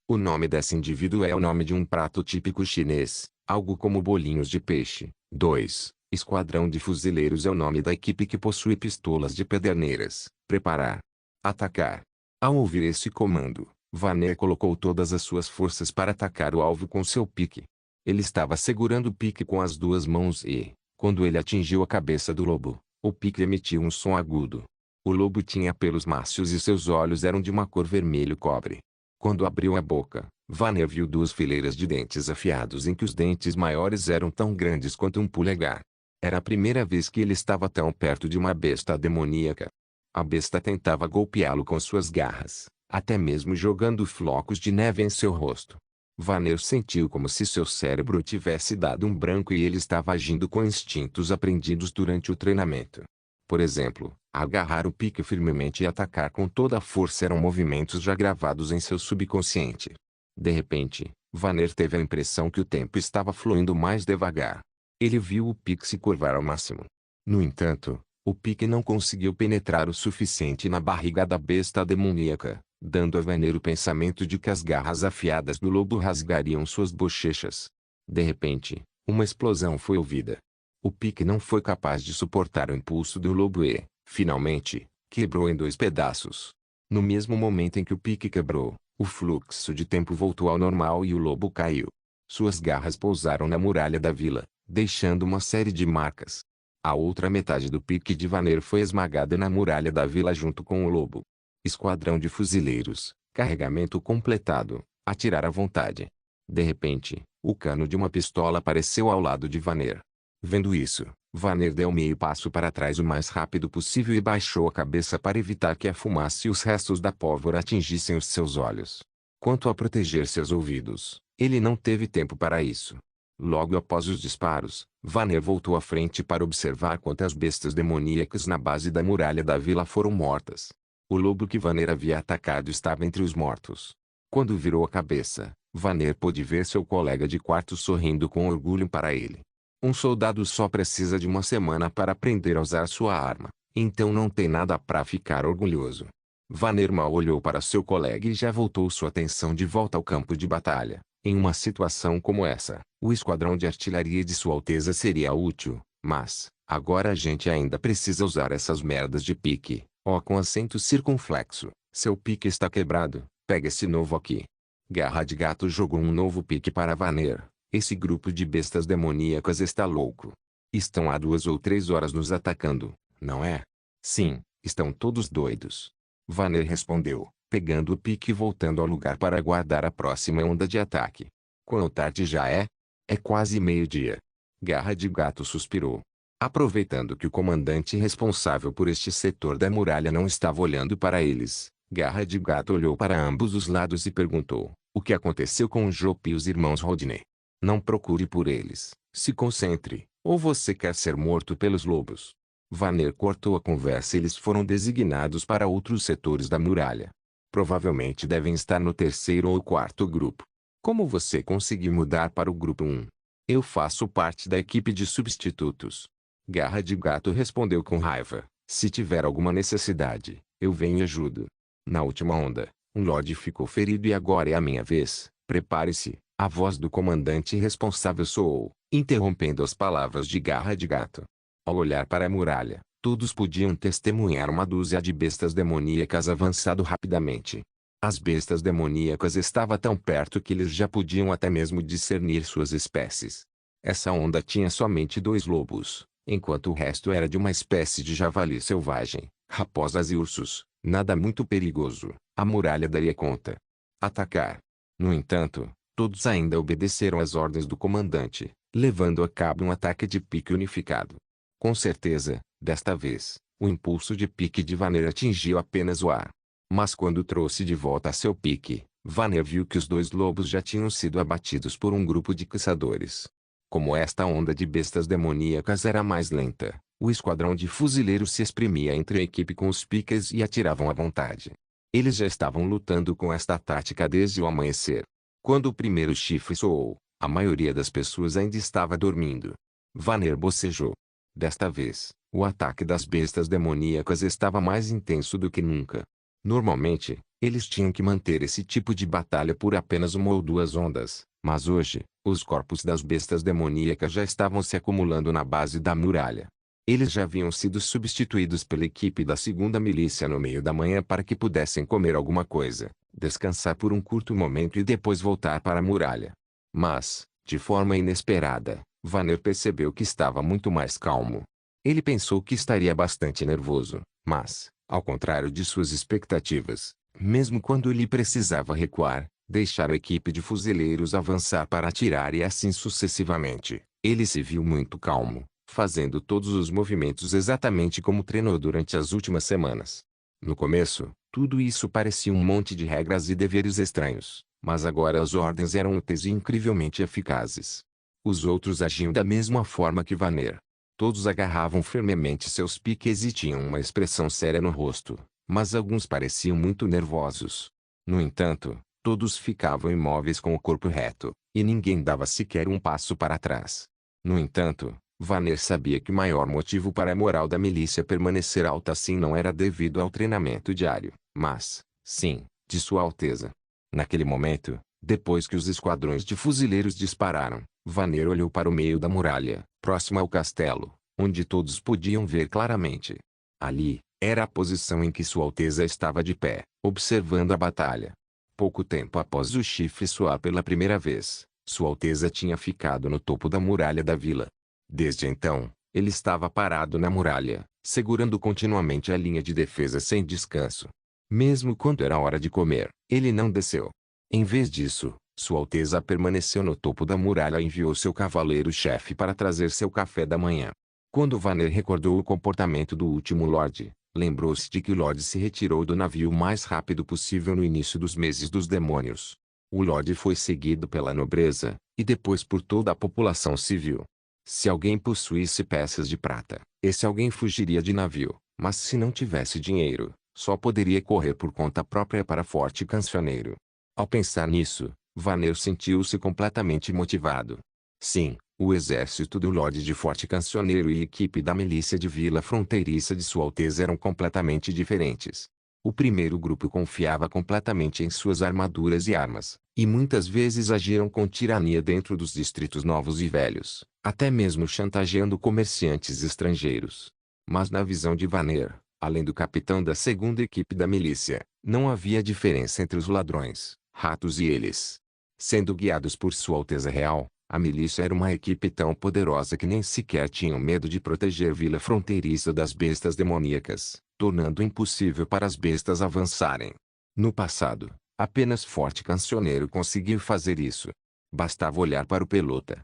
O nome desse indivíduo é o nome de um prato típico chinês, algo como bolinhos de peixe. 2. Esquadrão de fuzileiros é o nome da equipe que possui pistolas de pederneiras. Preparar. Atacar. Ao ouvir esse comando, Vanner colocou todas as suas forças para atacar o alvo com seu pique. Ele estava segurando o pique com as 2 mãos e, quando ele atingiu a cabeça do lobo, o pique emitiu um som agudo. O lobo tinha pelos mácios e seus olhos eram de uma cor vermelho cobre. Quando abriu a boca, Vanner viu 2 fileiras de dentes afiados em que os dentes maiores eram tão grandes quanto um polegar. Era a primeira vez que ele estava tão perto de uma besta demoníaca. A besta tentava golpeá-lo com suas garras, até mesmo jogando flocos de neve em seu rosto. Vanner sentiu como se seu cérebro tivesse dado um branco e ele estava agindo com instintos aprendidos durante o treinamento. Por exemplo, agarrar o pique firmemente e atacar com toda a força eram movimentos já gravados em seu subconsciente. De repente, Vanner teve a impressão que o tempo estava fluindo mais devagar. Ele viu o pique se curvar ao máximo. No entanto, o pique não conseguiu penetrar o suficiente na barriga da besta demoníaca, dando a Vanner o pensamento de que as garras afiadas do lobo rasgariam suas bochechas. De repente, uma explosão foi ouvida. O pique não foi capaz de suportar o impulso do lobo e, finalmente, quebrou em 2 pedaços. No mesmo momento em que o pique quebrou, o fluxo de tempo voltou ao normal e o lobo caiu. Suas garras pousaram na muralha da vila, deixando uma série de marcas. A outra metade do pique de Vanner foi esmagada na muralha da vila junto com o lobo. Esquadrão de fuzileiros, carregamento completado, atirar à vontade. De repente, o cano de uma pistola apareceu ao lado de Vanner. Vendo isso, Vanner deu meio passo para trás o mais rápido possível e baixou a cabeça para evitar que a fumaça e os restos da pólvora atingissem os seus olhos. Quanto a proteger seus ouvidos, ele não teve tempo para isso. Logo após os disparos, Vanner voltou à frente para observar quantas bestas demoníacas na base da muralha da vila foram mortas. O lobo que Vanner havia atacado estava entre os mortos. Quando virou a cabeça, Vanner pôde ver seu colega de quarto sorrindo com orgulho para ele. Um soldado só precisa de uma semana para aprender a usar sua arma, então não tem nada para ficar orgulhoso. Vanner mal olhou para seu colega e já voltou sua atenção de volta ao campo de batalha. Em uma situação como essa, o esquadrão de artilharia de Sua Alteza seria útil, mas, agora a gente ainda precisa usar essas merdas de pique. Ó, com acento circunflexo, seu pique está quebrado, pega esse novo aqui. Garra de Gato jogou um novo pique para Vanner. Esse grupo de bestas demoníacas está louco. Estão há 2 ou 3 horas nos atacando, não é? Sim, estão todos doidos. Vanner respondeu, pegando o pique e voltando ao lugar para aguardar a próxima onda de ataque. Quão tarde já é? É quase meio-dia. Garra de Gato suspirou. Aproveitando que o comandante responsável por este setor da muralha não estava olhando para eles, Garra de Gato olhou para ambos os lados e perguntou, o que aconteceu com o Jope e os irmãos Rodney? Não procure por eles, se concentre, ou você quer ser morto pelos lobos. Vanner cortou a conversa e eles foram designados para outros setores da muralha. Provavelmente devem estar no 3º ou 4º grupo. Como você conseguiu mudar para o grupo 1? Eu faço parte da equipe de substitutos. Garra de Gato respondeu com raiva, se tiver alguma necessidade, eu venho e ajudo. Na última onda, um Lorde ficou ferido e agora é a minha vez, prepare-se. A voz do comandante responsável soou, interrompendo as palavras de Garra de Gato. Ao olhar para a muralha, todos podiam testemunhar uma dúzia de bestas demoníacas avançando rapidamente. As bestas demoníacas estavam tão perto que eles já podiam até mesmo discernir suas espécies. Essa onda tinha somente 2 lobos, enquanto o resto era de uma espécie de javali selvagem, raposas e ursos. Nada muito perigoso, a muralha daria conta. Atacar. No entanto, todos ainda obedeceram às ordens do comandante, levando a cabo um ataque de pique unificado. Com certeza, desta vez, o impulso de pique de Vanner atingiu apenas o ar. Mas quando trouxe de volta seu pique, Vanner viu que os 2 lobos já tinham sido abatidos por um grupo de caçadores. Como esta onda de bestas demoníacas era mais lenta, o esquadrão de fuzileiros se exprimia entre a equipe com os piques e atiravam à vontade. Eles já estavam lutando com esta tática desde o amanhecer. Quando o primeiro chifre soou, a maioria das pessoas ainda estava dormindo. Vanner bocejou. Desta vez, o ataque das bestas demoníacas estava mais intenso do que nunca. Normalmente, eles tinham que manter esse tipo de batalha por apenas 1 ou 2 ondas, mas hoje, os corpos das bestas demoníacas já estavam se acumulando na base da muralha. Eles já haviam sido substituídos pela equipe da 2ª milícia no meio da manhã para que pudessem comer alguma coisa, descansar por um curto momento e depois voltar para a muralha. Mas, de forma inesperada, Vanner percebeu que estava muito mais calmo. Ele pensou que estaria bastante nervoso, mas, ao contrário de suas expectativas, mesmo quando ele precisava recuar, deixar a equipe de fuzileiros avançar para atirar e assim sucessivamente, ele se viu muito calmo, fazendo todos os movimentos exatamente como treinou durante as últimas semanas. No começo, tudo isso parecia um monte de regras e deveres estranhos, mas agora as ordens eram úteis e incrivelmente eficazes. Os outros agiam da mesma forma que Vanner. Todos agarravam firmemente seus piques e tinham uma expressão séria no rosto, mas alguns pareciam muito nervosos. No entanto, todos ficavam imóveis com o corpo reto, e ninguém dava sequer um passo para trás. No entanto, Vanner sabia que o maior motivo para a moral da milícia permanecer alta assim não era devido ao treinamento diário, mas, sim, de Sua Alteza. Naquele momento, depois que os esquadrões de fuzileiros dispararam, Vanner olhou para o meio da muralha, próximo ao castelo, onde todos podiam ver claramente. Ali, era a posição em que Sua Alteza estava de pé, observando a batalha. Pouco tempo após o chifre soar pela primeira vez, Sua Alteza tinha ficado no topo da muralha da vila. Desde então, ele estava parado na muralha, segurando continuamente a linha de defesa sem descanso. Mesmo quando era hora de comer, ele não desceu. Em vez disso, Sua Alteza permaneceu no topo da muralha e enviou seu cavaleiro-chefe para trazer seu café da manhã. Quando Vanner recordou o comportamento do último Lorde, lembrou-se de que o Lorde se retirou do navio o mais rápido possível no início dos meses dos demônios. O Lorde foi seguido pela nobreza, e depois por toda a população civil. Se alguém possuísse peças de prata, esse alguém fugiria de navio, mas se não tivesse dinheiro, só poderia correr por conta própria para Forte Cancioneiro. Ao pensar nisso, Vanner sentiu-se completamente motivado. Sim, o exército do Lorde de Forte Cancioneiro e a equipe da milícia de Vila Fronteiriça de Sua Alteza eram completamente diferentes. O primeiro grupo confiava completamente em suas armaduras e armas, e muitas vezes agiram com tirania dentro dos distritos novos e velhos, até mesmo chantageando comerciantes estrangeiros. Mas na visão de Vanner, além do capitão da 2ª equipe da milícia, não havia diferença entre os ladrões, ratos e eles. Sendo guiados por Sua Alteza Real, a milícia era uma equipe tão poderosa que nem sequer tinham medo de proteger Vila Fronteiriça das bestas demoníacas, tornando impossível para as bestas avançarem. No passado, apenas Forte Cancioneiro conseguiu fazer isso. Bastava olhar para o Pelota,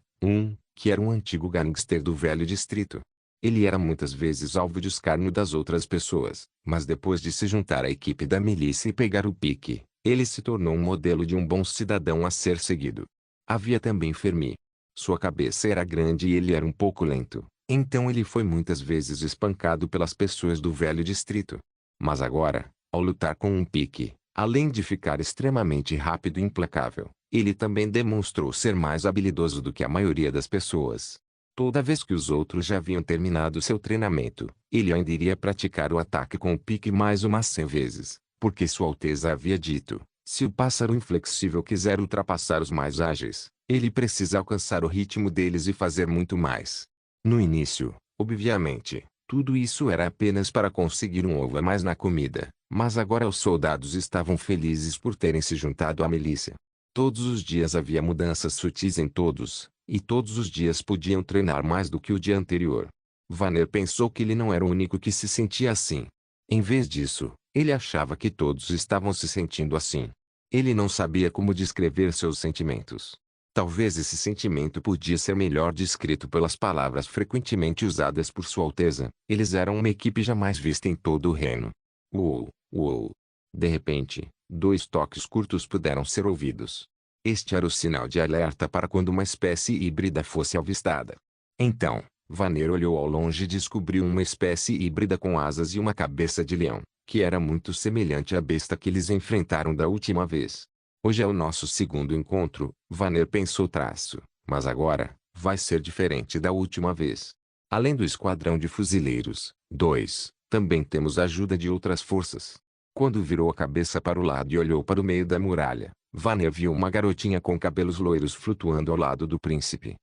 que era um antigo gangster do velho distrito. Ele era muitas vezes alvo de escárnio das outras pessoas, mas depois de se juntar à equipe da milícia e pegar o pique, ele se tornou um modelo de um bom cidadão a ser seguido. Havia também Fermi. Sua cabeça era grande e ele era um pouco lento, então ele foi muitas vezes espancado pelas pessoas do velho distrito. Mas agora, ao lutar com um pique, além de ficar extremamente rápido e implacável, ele também demonstrou ser mais habilidoso do que a maioria das pessoas. Toda vez que os outros já haviam terminado seu treinamento, ele ainda iria praticar o ataque com o pique mais umas 100 vezes, porque Sua Alteza havia dito: se o pássaro inflexível quiser ultrapassar os mais ágeis, ele precisa alcançar o ritmo deles e fazer muito mais. No início, obviamente, tudo isso era apenas para conseguir um ovo a mais na comida, mas agora os soldados estavam felizes por terem se juntado à milícia. Todos os dias havia mudanças sutis em todos, E todos os dias podiam treinar mais do que o dia anterior. Vanner pensou que ele não era o único que se sentia assim. Em vez disso, ele achava que todos estavam se sentindo assim. Ele não sabia como descrever seus sentimentos. Talvez esse sentimento podia ser melhor descrito pelas palavras frequentemente usadas por Sua Alteza. Eles eram uma equipe jamais vista em todo o reino. Uou, uou. De repente, 2 toques curtos puderam ser ouvidos. Este era o sinal de alerta para quando uma espécie híbrida fosse avistada. Então, Vanner olhou ao longe e descobriu uma espécie híbrida com asas e uma cabeça de leão, que era muito semelhante à besta que eles enfrentaram da última vez. Hoje é o nosso segundo encontro, Vanner pensou traço, mas agora, vai ser diferente da última vez. Além do esquadrão de fuzileiros, 2, também temos a ajuda de outras forças. Quando virou a cabeça para o lado e olhou para o meio da muralha, Vanner viu uma garotinha com cabelos loiros flutuando ao lado do príncipe.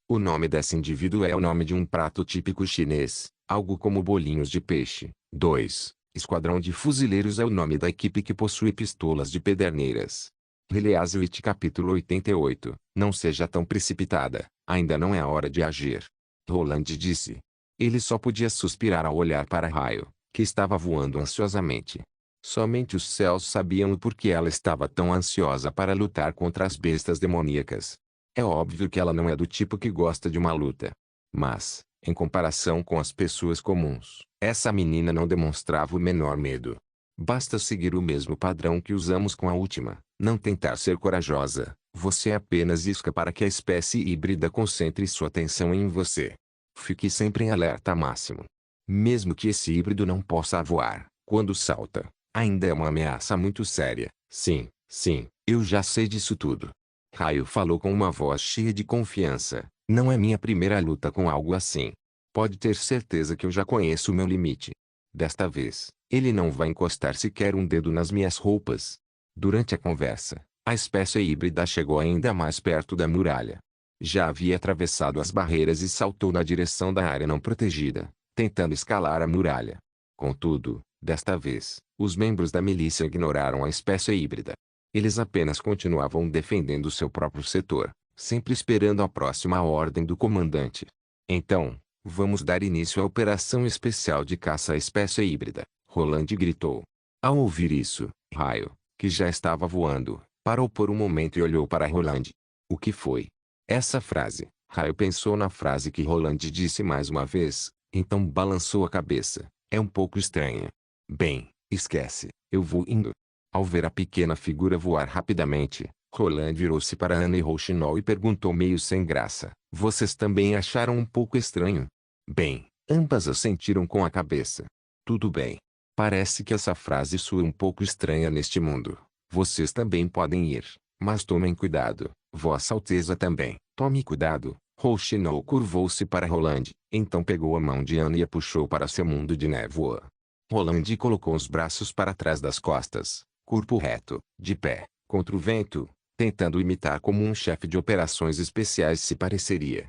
O nome desse indivíduo é o nome de um prato típico chinês, algo como bolinhos de peixe. 2. Esquadrão de Fuzileiros é o nome da equipe que possui pistolas de pederneiras. Release capítulo 88. Não seja tão precipitada, ainda não é a hora de agir. Roland disse. Ele só podia suspirar ao olhar para Raio, que estava voando ansiosamente. Somente os céus sabiam o porquê ela estava tão ansiosa para lutar contra as bestas demoníacas. É óbvio que ela não é do tipo que gosta de uma luta. Mas, em comparação com as pessoas comuns, essa menina não demonstrava o menor medo. Basta seguir o mesmo padrão que usamos com a última, não tentar ser corajosa. Você apenas isca para que a espécie híbrida concentre sua atenção em você. Fique sempre em alerta máximo. Mesmo que esse híbrido não possa voar, quando salta, ainda é uma ameaça muito séria. Sim, eu já sei disso tudo. Raio falou com uma voz cheia de confiança. Não é minha primeira luta com algo assim. Pode ter certeza que eu já conheço o meu limite. Desta vez, ele não vai encostar sequer um dedo nas minhas roupas. Durante a conversa, a espécie híbrida chegou ainda mais perto da muralha. Já havia atravessado as barreiras e saltou na direção da área não protegida, tentando escalar a muralha. Contudo, desta vez, os membros da milícia ignoraram a espécie híbrida. Eles apenas continuavam defendendo seu próprio setor, sempre esperando a próxima ordem do comandante. Então, vamos dar início à operação especial de caça à espécie híbrida, Roland gritou. Ao ouvir isso, Raio, que já estava voando, parou por um momento e olhou para Roland. O que foi? Essa frase. Raio pensou na frase que Roland disse mais uma vez, então balançou a cabeça. É um pouco estranha. Bem, esquece, eu vou indo. Ao ver a pequena figura voar rapidamente, Roland virou-se para Anna e Rouxinol e perguntou meio sem graça. Vocês também acharam um pouco estranho? Bem, ambas assentiram com a cabeça. Tudo bem. Parece que essa frase soa um pouco estranha neste mundo. Vocês também podem ir, mas tomem cuidado. Vossa Alteza também. Tome cuidado. Rouxinol curvou-se para Roland, então pegou a mão de Anna e a puxou para seu mundo de névoa. Roland colocou os braços para trás das costas, corpo reto, de pé, contra o vento, tentando imitar como um chefe de operações especiais se pareceria.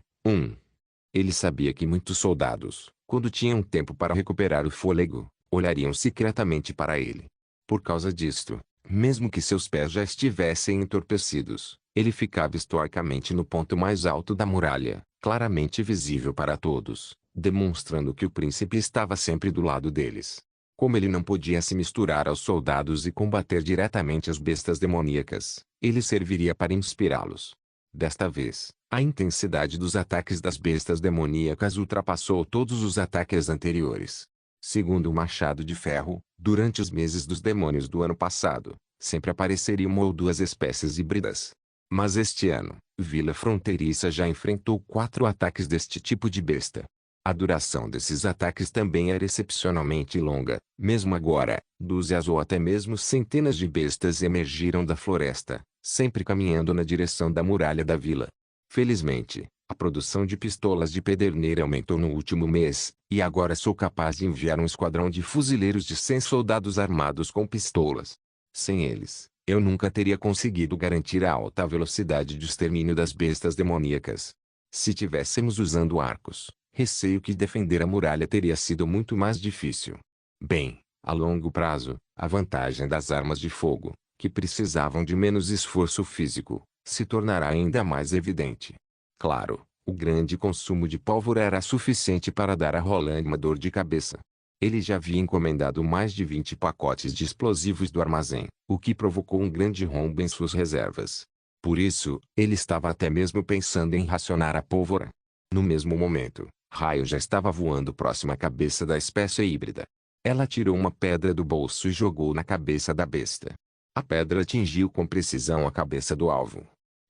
Ele sabia que muitos soldados, quando tinham tempo para recuperar o fôlego, olhariam secretamente para ele. Por causa disto, mesmo que seus pés já estivessem entorpecidos, ele ficava estoicamente no ponto mais alto da muralha, claramente visível para todos, demonstrando que o príncipe estava sempre do lado deles. Como ele não podia se misturar aos soldados e combater diretamente as bestas demoníacas, ele serviria para inspirá-los. Desta vez, a intensidade dos ataques das bestas demoníacas ultrapassou todos os ataques anteriores. Segundo o Machado de Ferro, durante os meses dos demônios do ano passado, sempre apareceria uma ou duas espécies híbridas. Mas este ano, Vila Fronteiriça já enfrentou 4 ataques deste tipo de besta. A duração desses ataques também era excepcionalmente longa. Mesmo agora, dúzias ou até mesmo centenas de bestas emergiram da floresta, sempre caminhando na direção da muralha da vila. Felizmente, a produção de pistolas de pederneira aumentou no último mês, e agora sou capaz de enviar um esquadrão de fuzileiros de 100 soldados armados com pistolas. Sem eles, eu nunca teria conseguido garantir a alta velocidade de extermínio das bestas demoníacas. Se tivéssemos usando arcos, receio que defender a muralha teria sido muito mais difícil. Bem, a longo prazo, a vantagem das armas de fogo, que precisavam de menos esforço físico, se tornará ainda mais evidente. Claro, o grande consumo de pólvora era suficiente para dar a Roland uma dor de cabeça. Ele já havia encomendado mais de 20 pacotes de explosivos do armazém, o que provocou um grande rombo em suas reservas. Por isso, ele estava até mesmo pensando em racionar a pólvora. No mesmo momento, Raio já estava voando próximo à cabeça da espécie híbrida. Ela tirou uma pedra do bolso e jogou na cabeça da besta. A pedra atingiu com precisão a cabeça do alvo.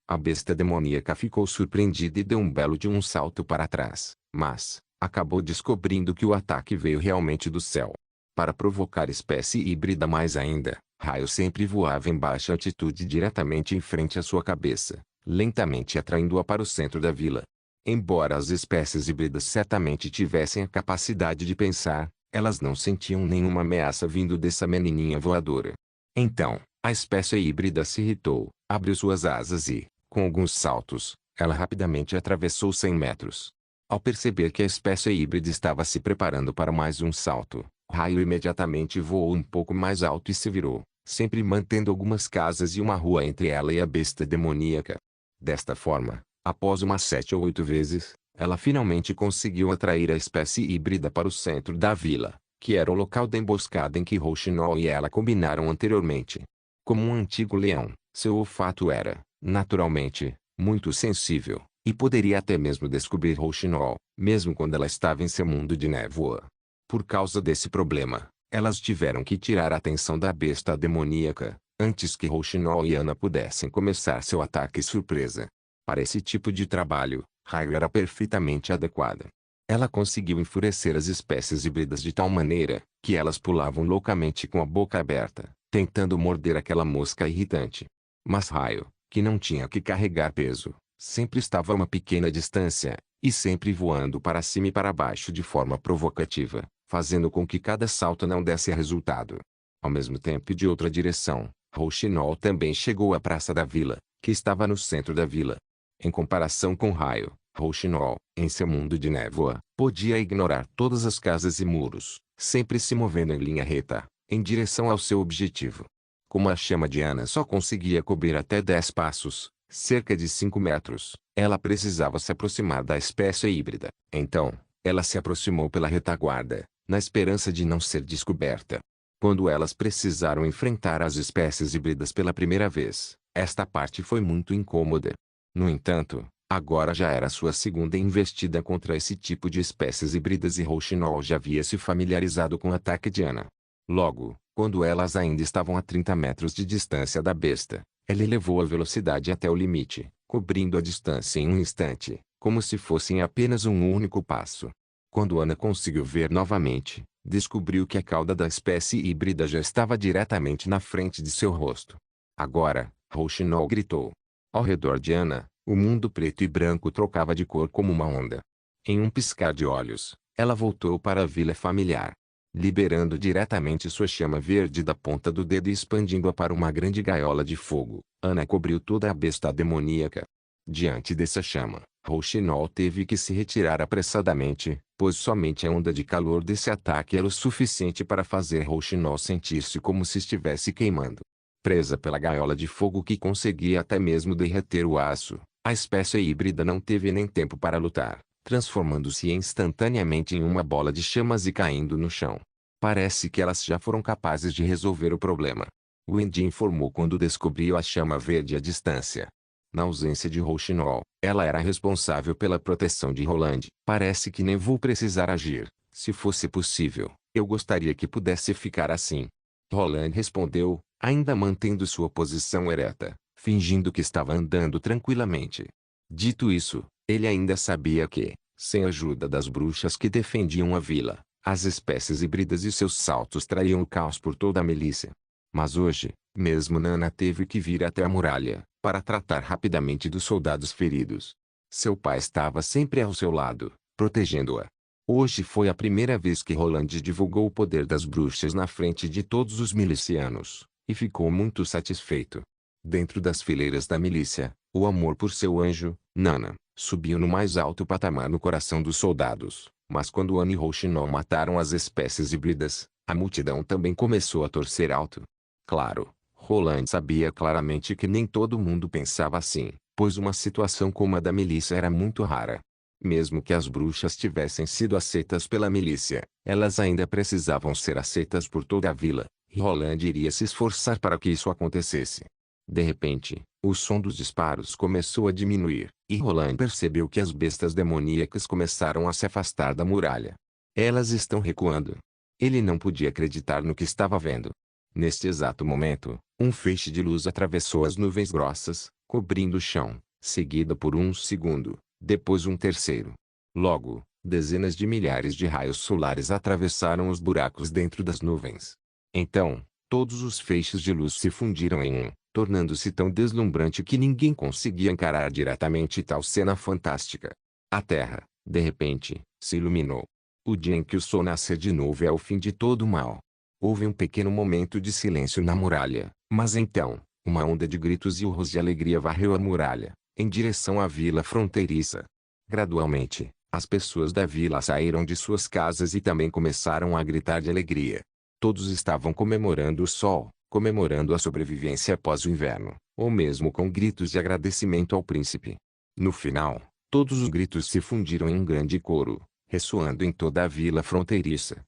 A besta demoníaca ficou surpreendida e deu um belo de um salto para trás, mas acabou descobrindo que o ataque veio realmente do céu. Para provocar espécie híbrida mais ainda, Raio sempre voava em baixa altitude diretamente em frente à sua cabeça, lentamente atraindo-a para o centro da vila. Embora as espécies híbridas certamente tivessem a capacidade de pensar, elas não sentiam nenhuma ameaça vindo dessa menininha voadora. Então, a espécie híbrida se irritou, abriu suas asas e, com alguns saltos, ela rapidamente atravessou 100 metros. Ao perceber que a espécie híbrida estava se preparando para mais um salto, Raio imediatamente voou um pouco mais alto e se virou, sempre mantendo algumas casas e uma rua entre ela e a besta demoníaca. Desta forma, após umas 7 ou 8 vezes, ela finalmente conseguiu atrair a espécie híbrida para o centro da vila, que era o local da emboscada em que Rouxinol e ela combinaram anteriormente. Como um antigo leão, seu olfato era, naturalmente, muito sensível, e poderia até mesmo descobrir Rouxinol, mesmo quando ela estava em seu mundo de névoa. Por causa desse problema, elas tiveram que tirar a atenção da besta demoníaca, antes que Rouxinol e Ana pudessem começar seu ataque surpresa. Para esse tipo de trabalho, Raio era perfeitamente adequada. Ela conseguiu enfurecer as espécies híbridas de tal maneira, que elas pulavam loucamente com a boca aberta, tentando morder aquela mosca irritante. Mas Raio, que não tinha que carregar peso, sempre estava a uma pequena distância, e sempre voando para cima e para baixo de forma provocativa, fazendo com que cada salto não desse resultado. Ao mesmo tempo e de outra direção, Rouxinol também chegou à praça da vila, que estava no centro da vila. Em comparação com Raio, Rouxinol, em seu mundo de névoa, podia ignorar todas as casas e muros, sempre se movendo em linha reta, em direção ao seu objetivo. Como a chama de Ana só conseguia cobrir até 10 passos, cerca de 5 metros, ela precisava se aproximar da espécie híbrida. Então, ela se aproximou pela retaguarda, na esperança de não ser descoberta. Quando elas precisaram enfrentar as espécies híbridas pela primeira vez, esta parte foi muito incômoda. No entanto, agora já era sua segunda investida contra esse tipo de espécies híbridas e Rouxinol já havia se familiarizado com o ataque de Ana. Logo, quando elas ainda estavam a 30 metros de distância da besta, ele elevou a velocidade até o limite, cobrindo a distância em um instante, como se fossem apenas um único passo. Quando Ana conseguiu ver novamente, descobriu que a cauda da espécie híbrida já estava diretamente na frente de seu rosto. Agora, Rouxinol gritou. Ao redor de Ana, o mundo preto e branco trocava de cor como uma onda. Em um piscar de olhos, ela voltou para a vila familiar, liberando diretamente sua chama verde da ponta do dedo e expandindo-a para uma grande gaiola de fogo. Ana cobriu toda a besta demoníaca. Diante dessa chama, Rouxinol teve que se retirar apressadamente, pois somente a onda de calor desse ataque era o suficiente para fazer Rouxinol sentir-se como se estivesse queimando. Presa pela gaiola de fogo que conseguia até mesmo derreter o aço, a espécie híbrida não teve nem tempo para lutar, transformando-se instantaneamente em uma bola de chamas e caindo no chão. Parece que elas já foram capazes de resolver o problema. Wendy informou quando descobriu a chama verde à distância. Na ausência de Rouxinol, ela era responsável pela proteção de Roland. Parece que nem vou precisar agir. Se fosse possível, eu gostaria que pudesse ficar assim. Roland respondeu, ainda mantendo sua posição ereta, fingindo que estava andando tranquilamente. Dito isso, ele ainda sabia que, sem a ajuda das bruxas que defendiam a vila, as espécies híbridas e seus saltos trariam o caos por toda a milícia. Mas hoje, mesmo Nana teve que vir até a muralha, para tratar rapidamente dos soldados feridos. Seu pai estava sempre ao seu lado, protegendo-a. Hoje foi a primeira vez que Roland divulgou o poder das bruxas na frente de todos os milicianos, e ficou muito satisfeito. Dentro das fileiras da milícia, o amor por seu anjo, Nana, subiu no mais alto patamar no coração dos soldados. Mas quando Ana e Rouxinol mataram as espécies híbridas, a multidão também começou a torcer alto. Claro, Roland sabia claramente que nem todo mundo pensava assim, pois uma situação como a da milícia era muito rara. Mesmo que as bruxas tivessem sido aceitas pela milícia, elas ainda precisavam ser aceitas por toda a vila, e Roland iria se esforçar para que isso acontecesse. De repente, o som dos disparos começou a diminuir, e Roland percebeu que as bestas demoníacas começaram a se afastar da muralha. Elas estão recuando. Ele não podia acreditar no que estava vendo. Neste exato momento, um feixe de luz atravessou as nuvens grossas, cobrindo o chão, seguida por um segundo, depois um terceiro. Logo, dezenas de milhares de raios solares atravessaram os buracos dentro das nuvens. Então, todos os feixes de luz se fundiram em um, tornando-se tão deslumbrante que ninguém conseguia encarar diretamente tal cena fantástica. A terra, de repente, se iluminou. O dia em que o sol nascer de novo é o fim de todo o mal. Houve um pequeno momento de silêncio na muralha, mas então, uma onda de gritos e urros de alegria varreu a muralha, em direção à vila fronteiriça. Gradualmente, as pessoas da vila saíram de suas casas e também começaram a gritar de alegria. Todos estavam comemorando o sol, comemorando a sobrevivência após o inverno, ou mesmo com gritos de agradecimento ao príncipe. No final, todos os gritos se fundiram em um grande coro, ressoando em toda a vila fronteiriça.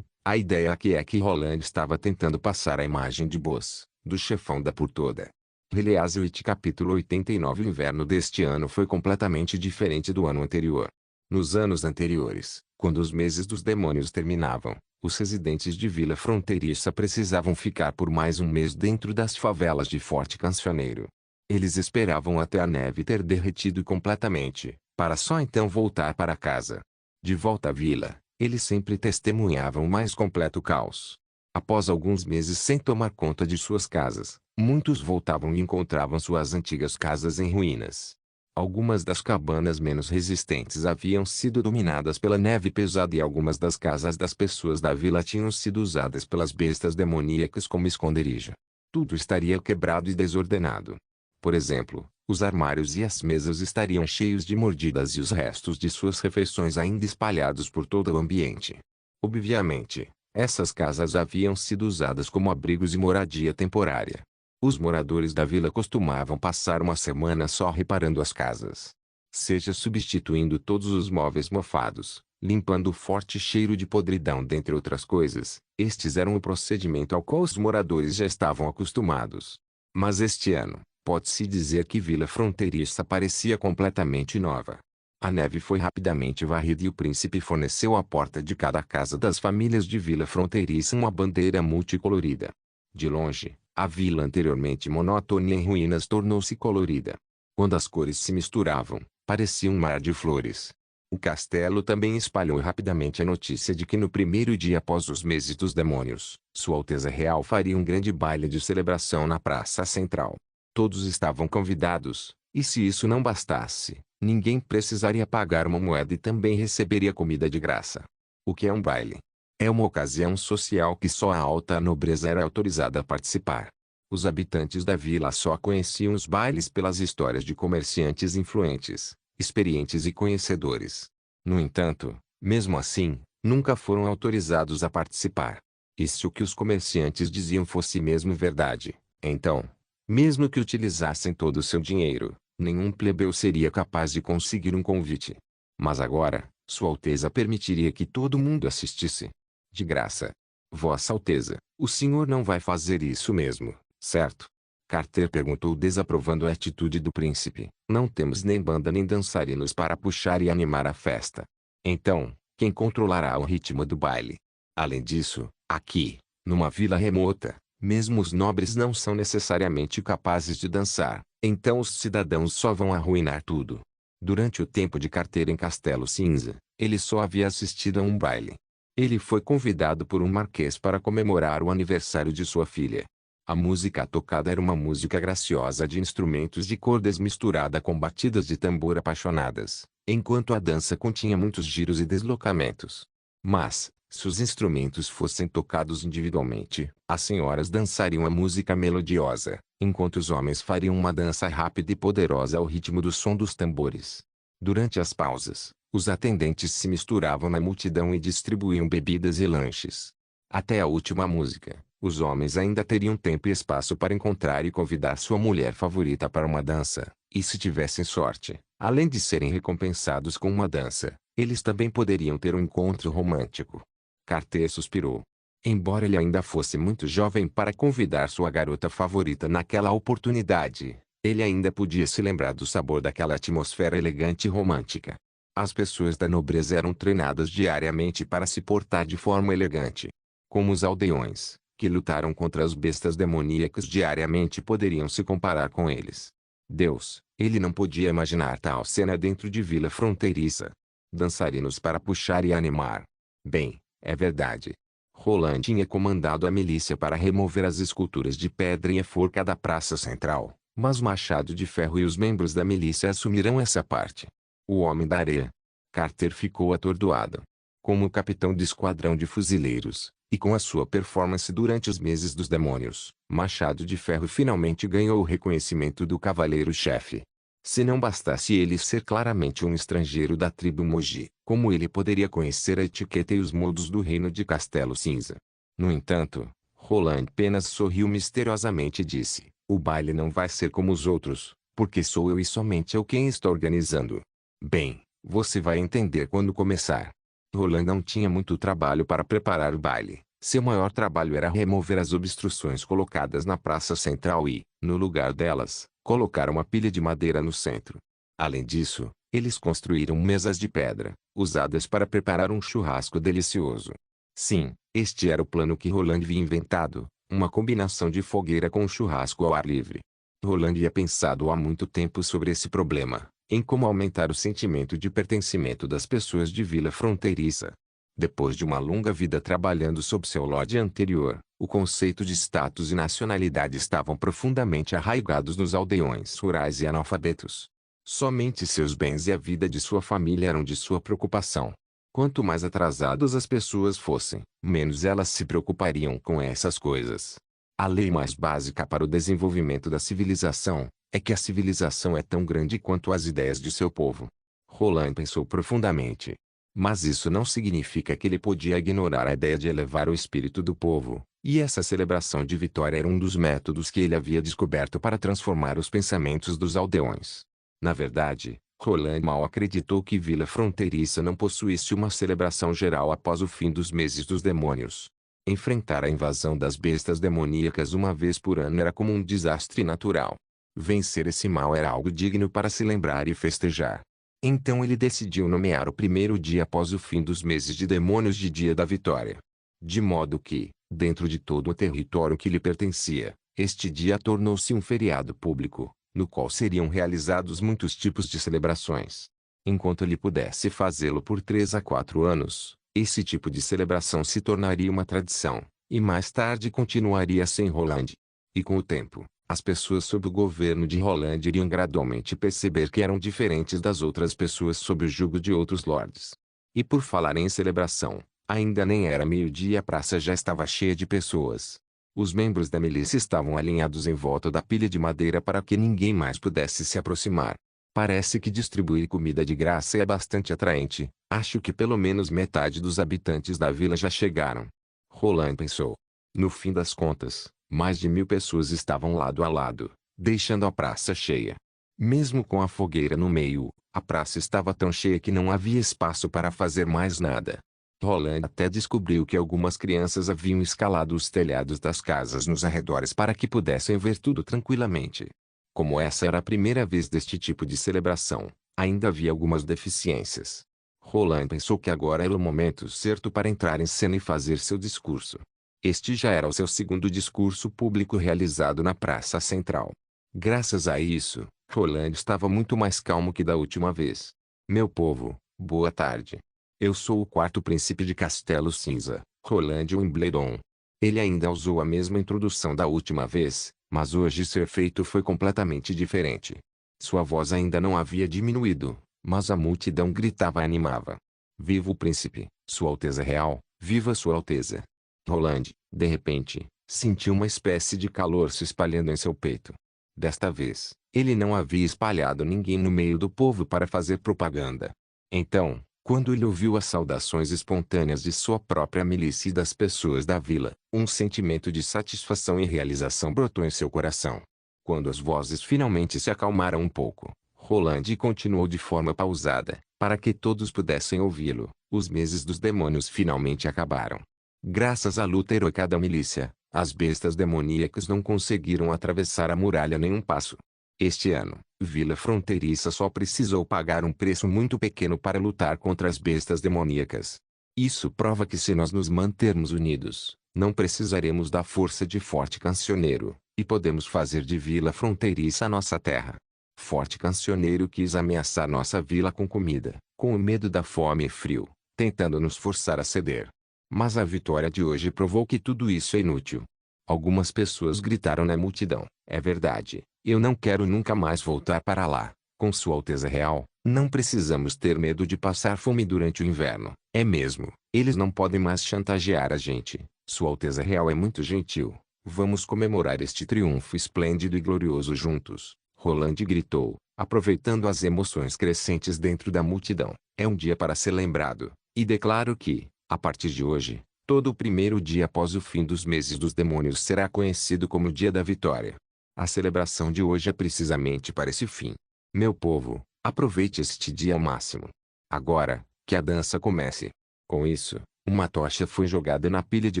A ideia aqui é que Roland estava tentando passar a imagem de boss, do chefão da por toda. Release capítulo 89. O inverno deste ano foi completamente diferente do ano anterior. Nos anos anteriores, quando os meses dos demônios terminavam, os residentes de vila fronteiriça precisavam ficar por mais um mês dentro das favelas de Forte Cancioneiro. Eles esperavam até a neve ter derretido completamente, para só então voltar para casa. De volta à vila, eles sempre testemunhavam o mais completo caos. Após alguns meses sem tomar conta de suas casas, muitos voltavam e encontravam suas antigas casas em ruínas. Algumas das cabanas menos resistentes haviam sido dominadas pela neve pesada e algumas das casas das pessoas da vila tinham sido usadas pelas bestas demoníacas como esconderijo. Tudo estaria quebrado e desordenado. Por exemplo, os armários e as mesas estariam cheios de mordidas e os restos de suas refeições ainda espalhados por todo o ambiente. Obviamente, essas casas haviam sido usadas como abrigos e moradia temporária. Os moradores da vila costumavam passar uma semana só reparando as casas. Seja substituindo todos os móveis mofados, limpando o forte cheiro de podridão dentre outras coisas. Estes eram o procedimento ao qual os moradores já estavam acostumados. Mas este ano, pode-se dizer que Vila Fronteiriça parecia completamente nova. A neve foi rapidamente varrida e o príncipe forneceu à porta de cada casa das famílias de Vila Fronteiriça uma bandeira multicolorida. De longe, a vila anteriormente monótona e em ruínas tornou-se colorida. Quando as cores se misturavam, parecia um mar de flores. O castelo também espalhou rapidamente a notícia de que no primeiro dia após os meses dos demônios, Sua Alteza Real faria um grande baile de celebração na praça central. Todos estavam convidados, e se isso não bastasse, ninguém precisaria pagar uma moeda e também receberia comida de graça. O que é um baile? É uma ocasião social que só a alta nobreza era autorizada a participar. Os habitantes da vila só conheciam os bailes pelas histórias de comerciantes influentes, experientes e conhecedores. No entanto, mesmo assim, nunca foram autorizados a participar. E se o que os comerciantes diziam fosse mesmo verdade, então, mesmo que utilizassem todo o seu dinheiro, nenhum plebeu seria capaz de conseguir um convite. Mas agora, Sua Alteza permitiria que todo mundo assistisse. De graça. Vossa Alteza, o senhor não vai fazer isso mesmo, certo? Carter perguntou desaprovando a atitude do príncipe. Não temos nem banda nem dançarinos para puxar e animar a festa. Então, quem controlará o ritmo do baile? Além disso, aqui, numa vila remota, mesmo os nobres não são necessariamente capazes de dançar, então os cidadãos só vão arruinar tudo. Durante o tempo de Carter em Castelo Cinza, ele só havia assistido a um baile. Ele foi convidado por um marquês para comemorar o aniversário de sua filha. A música tocada era uma música graciosa de instrumentos de cordas misturada com batidas de tambor apaixonadas, enquanto a dança continha muitos giros e deslocamentos. Mas, se os instrumentos fossem tocados individualmente, as senhoras dançariam a música melodiosa, enquanto os homens fariam uma dança rápida e poderosa ao ritmo do som dos tambores. Durante as pausas, os atendentes se misturavam na multidão e distribuíam bebidas e lanches. Até a última música, Os homens ainda teriam tempo e espaço para encontrar e convidar sua mulher favorita para uma dança, e se tivessem sorte, além de serem recompensados com uma dança, eles também poderiam ter um encontro romântico. Carter suspirou. Embora ele ainda fosse muito jovem para convidar sua garota favorita naquela oportunidade, ele ainda podia se lembrar do sabor daquela atmosfera elegante e romântica. As pessoas da nobreza eram treinadas diariamente para se portar de forma elegante. Como os aldeões, que lutaram contra as bestas demoníacas diariamente, poderiam se comparar com eles. Deus, ele não podia imaginar tal cena dentro de vila fronteiriça. Dançarinos para puxar e animar. Bem, é verdade. Roland tinha comandado a milícia para remover as esculturas de pedra e a forca da praça central, mas Machado de Ferro e os membros da milícia assumirão essa parte. O Homem da Areia. Carter ficou atordoado. Como capitão de esquadrão de fuzileiros, e com a sua performance durante os meses dos demônios, Machado de Ferro finalmente ganhou o reconhecimento do cavaleiro-chefe. Se não bastasse ele ser claramente um estrangeiro da tribo Moji, como ele poderia conhecer a etiqueta e os modos do reino de Castelo Cinza? No entanto, Roland apenas sorriu misteriosamente e disse: "O baile não vai ser como os outros, porque sou eu e somente eu quem está organizando." "Bem, você vai entender quando começar." Roland não tinha muito trabalho para preparar o baile. Seu maior trabalho era remover as obstruções colocadas na praça central e, no lugar delas, colocar uma pilha de madeira no centro. Além disso, eles construíram mesas de pedra, usadas para preparar um churrasco delicioso. Sim, este era o plano que Roland havia inventado, uma combinação de fogueira com churrasco ao ar livre. Roland havia pensado há muito tempo sobre esse problema, em como aumentar o sentimento de pertencimento das pessoas de vila fronteiriça. Depois de uma longa vida trabalhando sob seu lorde anterior, o conceito de status e nacionalidade estavam profundamente arraigados nos aldeões rurais e analfabetos. Somente seus bens e a vida de sua família eram de sua preocupação. Quanto mais atrasadas as pessoas fossem, menos elas se preocupariam com essas coisas. A lei mais básica para o desenvolvimento da civilização é que a civilização é tão grande quanto as ideias de seu povo. Roland pensou profundamente. Mas isso não significa que ele podia ignorar a ideia de elevar o espírito do povo, e essa celebração de vitória era um dos métodos que ele havia descoberto para transformar os pensamentos dos aldeões. Na verdade, Roland mal acreditou que Vila Fronteiriça não possuísse uma celebração geral após o fim dos meses dos demônios. Enfrentar a invasão das bestas demoníacas uma vez por ano era como um desastre natural. Vencer esse mal era algo digno para se lembrar e festejar. Então ele decidiu nomear o primeiro dia após o fim dos meses de demônios de Dia da Vitória. De modo que, dentro de todo o território que lhe pertencia, este dia tornou-se um feriado público, no qual seriam realizados muitos tipos de celebrações. Enquanto ele pudesse fazê-lo por 3 a 4 anos, esse tipo de celebração se tornaria uma tradição, e mais tarde continuaria sem Roland. E com o tempo, as pessoas sob o governo de Roland iriam gradualmente perceber que eram diferentes das outras pessoas sob o jugo de outros lords. E por falar em celebração, ainda nem era meio-dia e a praça já estava cheia de pessoas. Os membros da milícia estavam alinhados em volta da pilha de madeira para que ninguém mais pudesse se aproximar. Parece que distribuir comida de graça é bastante atraente. Acho que pelo menos metade dos habitantes da vila já chegaram. Roland pensou. No fim das contas, mais de 1000 pessoas estavam lado a lado, deixando a praça cheia. Mesmo com a fogueira no meio, a praça estava tão cheia que não havia espaço para fazer mais nada. Roland até descobriu que algumas crianças haviam escalado os telhados das casas nos arredores para que pudessem ver tudo tranquilamente. Como essa era a primeira vez deste tipo de celebração, ainda havia algumas deficiências. Roland pensou que agora era o momento certo para entrar em cena e fazer seu discurso. Este já era o seu segundo discurso público realizado na Praça Central. Graças a isso, Roland estava muito mais calmo que da última vez. Meu povo, boa tarde. Eu sou o quarto príncipe de Castelo Cinza, Roland Wimbledon. Ele ainda usou a mesma introdução da última vez, mas hoje seu efeito foi completamente diferente. Sua voz ainda não havia diminuído, mas a multidão gritava e animava. Viva o príncipe, Sua Alteza Real, viva Sua Alteza. Roland, de repente, sentiu uma espécie de calor se espalhando em seu peito. Desta vez, ele não havia espalhado ninguém no meio do povo para fazer propaganda. Então, Quando ele ouviu as saudações espontâneas de sua própria milícia e das pessoas da vila, um sentimento de satisfação e realização brotou em seu coração. Quando as vozes finalmente se acalmaram um pouco, Roland continuou de forma pausada, para que todos pudessem ouvi-lo. Os meses dos demônios finalmente acabaram. Graças à luta heroica da milícia, as bestas demoníacas não conseguiram atravessar a muralha nem um passo. Este ano, Vila Fronteiriça só precisou pagar um preço muito pequeno para lutar contra as bestas demoníacas. Isso prova que se nós nos mantermos unidos, não precisaremos da força de Forte Cancioneiro, e podemos fazer de Vila Fronteiriça a nossa terra. Forte Cancioneiro quis ameaçar nossa vila com comida, com o medo da fome e frio, tentando nos forçar a ceder. Mas a vitória de hoje provou que tudo isso é inútil. Algumas pessoas gritaram na multidão: "É verdade, eu não quero nunca mais voltar para lá. Com Sua Alteza Real, não precisamos ter medo de passar fome durante o inverno. É mesmo, eles não podem mais chantagear a gente. Sua Alteza Real é muito gentil. Vamos comemorar este triunfo esplêndido e glorioso juntos." Roland gritou, aproveitando as emoções crescentes dentro da multidão. "É um dia para ser lembrado, e declaro que, a partir de hoje, todo o primeiro dia após o fim dos meses dos demônios será conhecido como o Dia da Vitória. A celebração de hoje é precisamente para esse fim. Meu povo, aproveite este dia ao máximo. Agora, que a dança comece." Com isso, uma tocha foi jogada na pilha de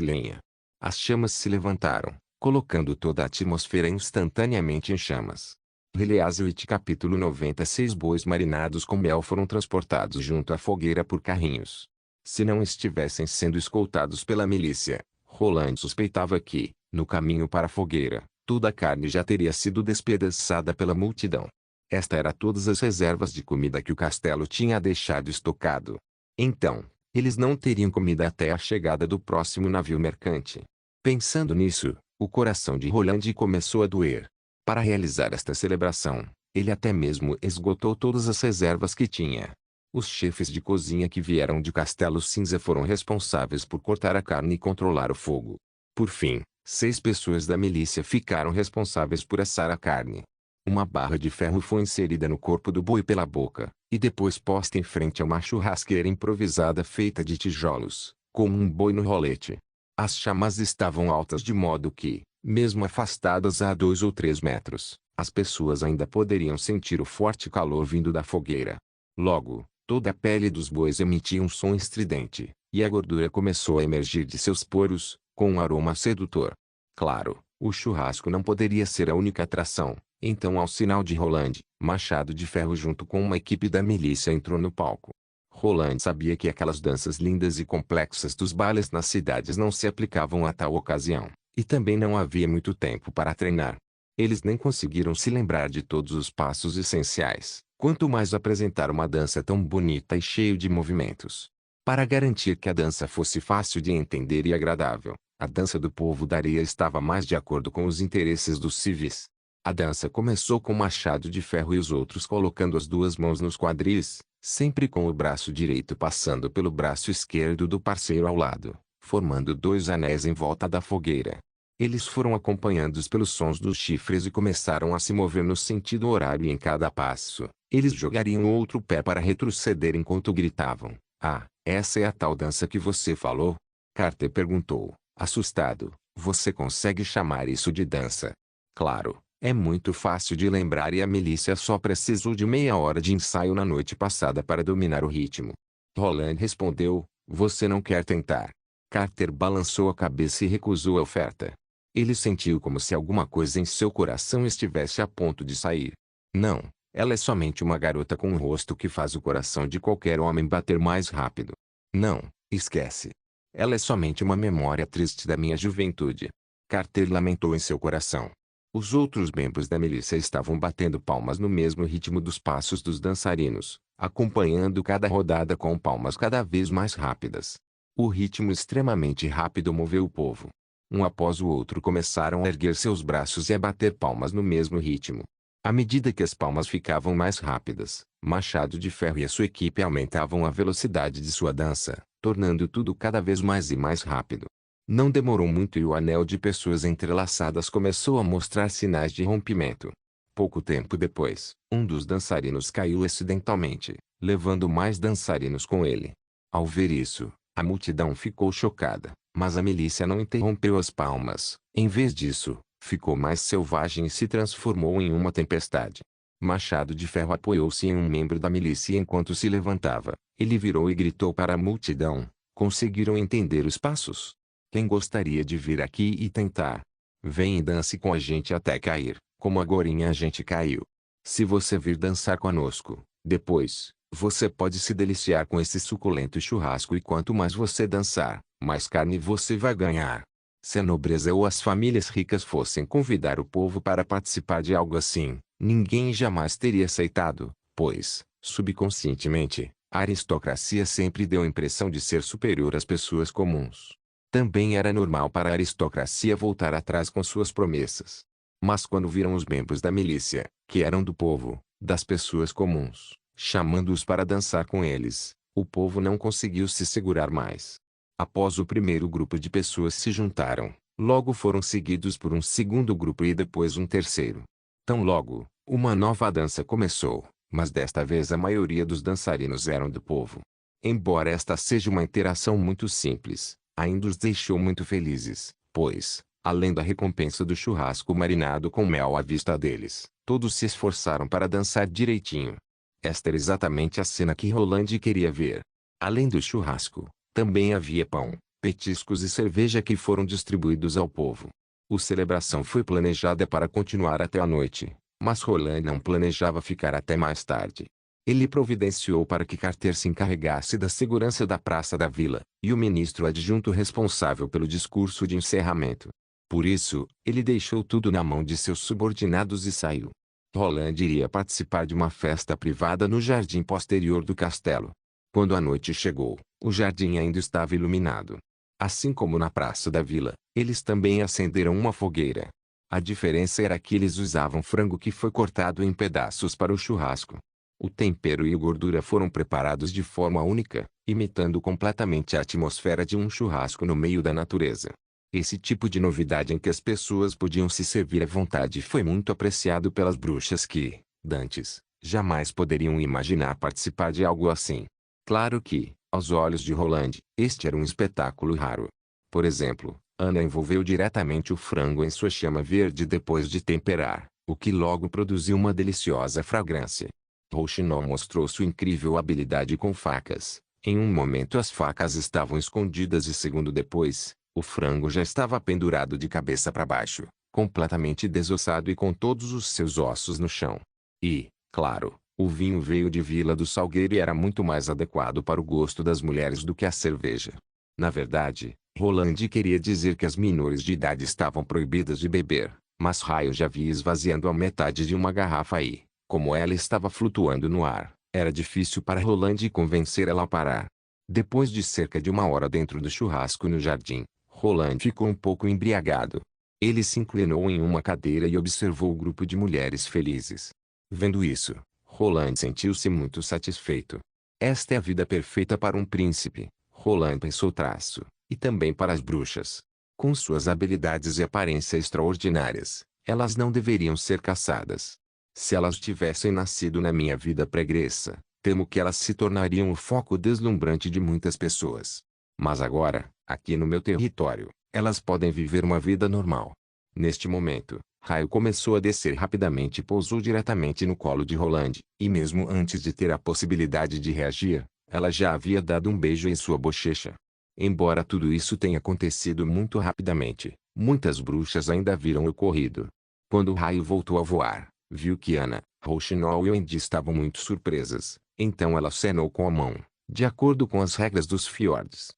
lenha. As chamas se levantaram, colocando toda a atmosfera instantaneamente em chamas. Release capítulo 96. Bois marinados com mel foram transportados junto à fogueira por carrinhos. Se não estivessem sendo escoltados pela milícia, Roland suspeitava que, no caminho para a fogueira, toda a carne já teria sido despedaçada pela multidão. Esta era todas as reservas de comida que o castelo tinha deixado estocado. Então, eles não teriam comida até a chegada do próximo navio mercante. Pensando nisso, o coração de Roland começou a doer. Para realizar esta celebração, ele até mesmo esgotou todas as reservas que tinha. Os chefes de cozinha que vieram de Castelo Cinza foram responsáveis por cortar a carne e controlar o fogo. Por fim, 6 pessoas da milícia ficaram responsáveis por assar a carne. Uma barra de ferro foi inserida no corpo do boi pela boca, e depois posta em frente a uma churrasqueira improvisada feita de tijolos, como um boi no rolete. As chamas estavam altas de modo que, mesmo afastadas a 2 ou 3 metros, as pessoas ainda poderiam sentir o forte calor vindo da fogueira. Logo, toda a pele dos bois emitia um som estridente, e a gordura começou a emergir de seus poros, com um aroma sedutor. Claro, o churrasco não poderia ser a única atração, então ao sinal de Roland, Machado de Ferro junto com uma equipe da milícia entrou no palco. Roland sabia que aquelas danças lindas e complexas dos bailes nas cidades não se aplicavam a tal ocasião, e também não havia muito tempo para treinar. Eles nem conseguiram se lembrar de todos os passos essenciais, quanto mais apresentar uma dança tão bonita e cheia de movimentos. Para garantir que a dança fosse fácil de entender e agradável, a dança do povo da areia estava mais de acordo com os interesses dos civis. A dança começou com Machado de Ferro e os outros colocando as 2 mãos nos quadris, sempre com o braço direito passando pelo braço esquerdo do parceiro ao lado, formando 2 anéis em volta da fogueira. Eles foram acompanhados pelos sons dos chifres e começaram a se mover no sentido horário e em cada passo, eles jogariam o outro pé para retroceder enquanto gritavam: "Ah, essa é a tal dança que você falou?" Carter perguntou, assustado. "Você consegue chamar isso de dança?" "Claro, é muito fácil de lembrar e a milícia só precisou de meia hora de ensaio na noite passada para dominar o ritmo." Roland respondeu: "Você não quer tentar?" Carter balançou a cabeça e recusou a oferta. Ele sentiu como se alguma coisa em seu coração estivesse a ponto de sair. "Não, ela é somente uma garota com um rosto que faz o coração de qualquer homem bater mais rápido. Não, esquece. Ela é somente uma memória triste da minha juventude." Carter lamentou em seu coração. Os outros membros da milícia estavam batendo palmas no mesmo ritmo dos passos dos dançarinos, acompanhando cada rodada com palmas cada vez mais rápidas. O ritmo extremamente rápido moveu o povo. Um após o outro começaram a erguer seus braços e a bater palmas no mesmo ritmo. À medida que as palmas ficavam mais rápidas, Machado de Ferro e a sua equipe aumentavam a velocidade de sua dança, tornando tudo cada vez mais e mais rápido. Não demorou muito e o anel de pessoas entrelaçadas começou a mostrar sinais de rompimento. Pouco tempo depois, um dos dançarinos caiu acidentalmente, levando mais dançarinos com ele. Ao ver isso, a multidão ficou chocada, mas a milícia não interrompeu as palmas. Em vez disso, ficou mais selvagem e se transformou em uma tempestade. Machado de Ferro apoiou-se em um membro da milícia e enquanto se levantava, ele virou e gritou para a multidão. Conseguiram entender os passos? Quem gostaria de vir aqui e tentar? Vem e dance com a gente até cair, como agorinha a gente caiu. Se você vir dançar conosco, depois, você pode se deliciar com esse suculento churrasco e quanto mais você dançar, mais carne você vai ganhar. Se a nobreza ou as famílias ricas fossem convidar o povo para participar de algo assim, ninguém jamais teria aceitado, pois, subconscientemente, a aristocracia sempre deu a impressão de ser superior às pessoas comuns. Também era normal para a aristocracia voltar atrás com suas promessas. Mas quando viram os membros da milícia, que eram do povo, das pessoas comuns, chamando-os para dançar com eles, o povo não conseguiu se segurar mais. Após o primeiro grupo de pessoas se juntaram, logo foram seguidos por um segundo grupo e depois um terceiro. Tão logo, uma nova dança começou, mas desta vez a maioria dos dançarinos eram do povo. Embora esta seja uma interação muito simples, ainda os deixou muito felizes, pois, além da recompensa do churrasco marinado com mel à vista deles, todos se esforçaram para dançar direitinho. Esta era exatamente a cena que Roland queria ver. Além do churrasco, também havia pão, petiscos e cerveja que foram distribuídos ao povo. A celebração foi planejada para continuar até a noite, mas Roland não planejava ficar até mais tarde. Ele providenciou para que Carter se encarregasse da segurança da praça da vila, e o ministro adjunto responsável pelo discurso de encerramento. Por isso, ele deixou tudo na mão de seus subordinados e saiu. Roland iria participar de uma festa privada no jardim posterior do castelo. Quando a noite chegou, o jardim ainda estava iluminado. Assim como na praça da vila, eles também acenderam uma fogueira. A diferença era que eles usavam frango que foi cortado em pedaços para o churrasco. O tempero e a gordura foram preparados de forma única, imitando completamente a atmosfera de um churrasco no meio da natureza. Esse tipo de novidade em que as pessoas podiam se servir à vontade foi muito apreciado pelas bruxas que, dantes, jamais poderiam imaginar participar de algo assim. Claro que, aos olhos de Roland, este era um espetáculo raro. Por exemplo, Ana envolveu diretamente o frango em sua chama verde depois de temperar, o que logo produziu uma deliciosa fragrância. Rouxinol mostrou sua incrível habilidade com facas. Em um momento as facas estavam escondidas e segundo depois, o frango já estava pendurado de cabeça para baixo, completamente desossado e com todos os seus ossos no chão. E, claro, o vinho veio de Vila do Salgueiro e era muito mais adequado para o gosto das mulheres do que a cerveja. Na verdade, Roland queria dizer que as menores de idade estavam proibidas de beber, mas Raio já havia esvaziando a metade de uma garrafa e, como ela estava flutuando no ar, era difícil para Roland convencer ela a parar. Depois de cerca de uma hora dentro do churrasco no jardim, Roland ficou um pouco embriagado. Ele se inclinou em uma cadeira e observou o grupo de mulheres felizes. Vendo isso, Roland sentiu-se muito satisfeito. Esta é a vida perfeita para um príncipe, Roland pensou traço, e também para as bruxas. Com suas habilidades e aparência extraordinárias, elas não deveriam ser caçadas. Se elas tivessem nascido na minha vida pregressa, temo que elas se tornariam o foco deslumbrante de muitas pessoas. Mas agora, aqui no meu território, elas podem viver uma vida normal. Neste momento, Raio começou a descer rapidamente e pousou diretamente no colo de Roland, e mesmo antes de ter a possibilidade de reagir, ela já havia dado um beijo em sua bochecha. Embora tudo isso tenha acontecido muito rapidamente, muitas bruxas ainda viram o ocorrido. Quando Raio voltou a voar, viu que Ana, Rouxinol e Wendy estavam muito surpresas, então ela acenou com a mão. De acordo com as regras dos fiordes,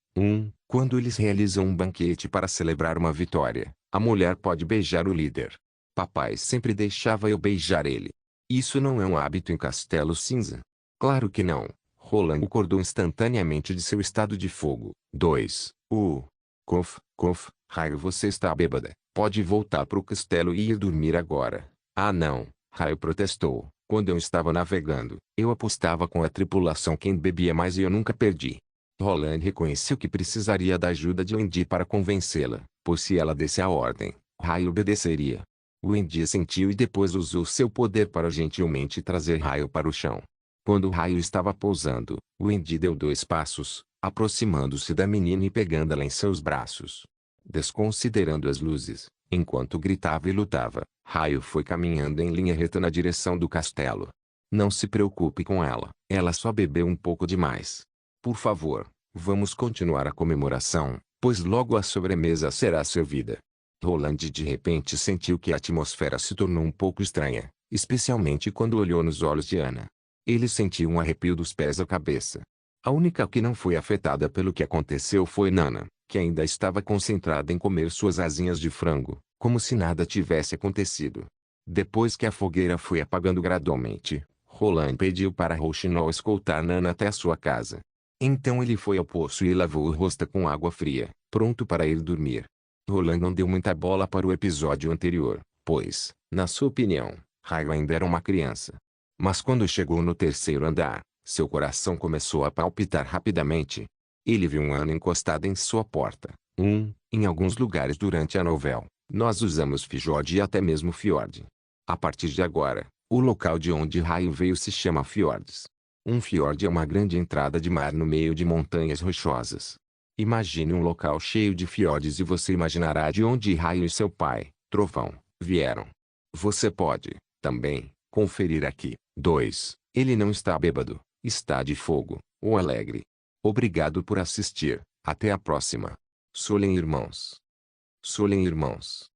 quando eles realizam um banquete para celebrar uma vitória, a mulher pode beijar o líder. Papai sempre deixava eu beijar ele. Isso não é um hábito em Castelo Cinza. Claro que não. Roland acordou instantaneamente de seu estado de fogo. 2. Raio, você está bêbada. Pode voltar para o castelo e ir dormir agora. Ah não, Raio protestou. Quando eu estava navegando, eu apostava com a tripulação quem bebia mais e eu nunca perdi. Roland reconheceu que precisaria da ajuda de Wendy para convencê-la, pois se ela desse a ordem, Raio obedeceria. Wendy sentiu e depois usou seu poder para gentilmente trazer Raio para o chão. Quando o raio estava pousando, Wendy deu 2 passos, aproximando-se da menina e pegando-la em seus braços. Desconsiderando as luzes, enquanto gritava e lutava, Raio foi caminhando em linha reta na direção do castelo. Não se preocupe com ela só bebeu um pouco demais. Por favor, vamos continuar a comemoração, pois logo a sobremesa será servida. Roland de repente sentiu que a atmosfera se tornou um pouco estranha, especialmente quando olhou nos olhos de Anna. Ele sentiu um arrepio dos pés à cabeça. A única que não foi afetada pelo que aconteceu foi Nana, que ainda estava concentrada em comer suas asinhas de frango, como se nada tivesse acontecido. Depois que a fogueira foi apagando gradualmente, Roland pediu para Rouxinol escoltar Nana até a sua casa. Então ele foi ao poço e lavou o rosto com água fria, pronto para ir dormir. Roland não deu muita bola para o episódio anterior, pois, na sua opinião, Raio ainda era uma criança. Mas quando chegou no terceiro andar, seu coração começou a palpitar rapidamente. Ele viu um Anna encostada em sua porta. Em alguns lugares durante a novela, nós usamos fjord e até mesmo fiord. A partir de agora, o local de onde Raio veio se chama fiordes. Um fiord é uma grande entrada de mar no meio de montanhas rochosas. Imagine um local cheio de fiordes e você imaginará de onde Raio e seu pai, Trovão, vieram. Você pode, também, conferir aqui. 2. Ele não está bêbado, está de fogo, ou alegre. Obrigado por assistir, até a próxima. Solen Irmãos. Solen Irmãos.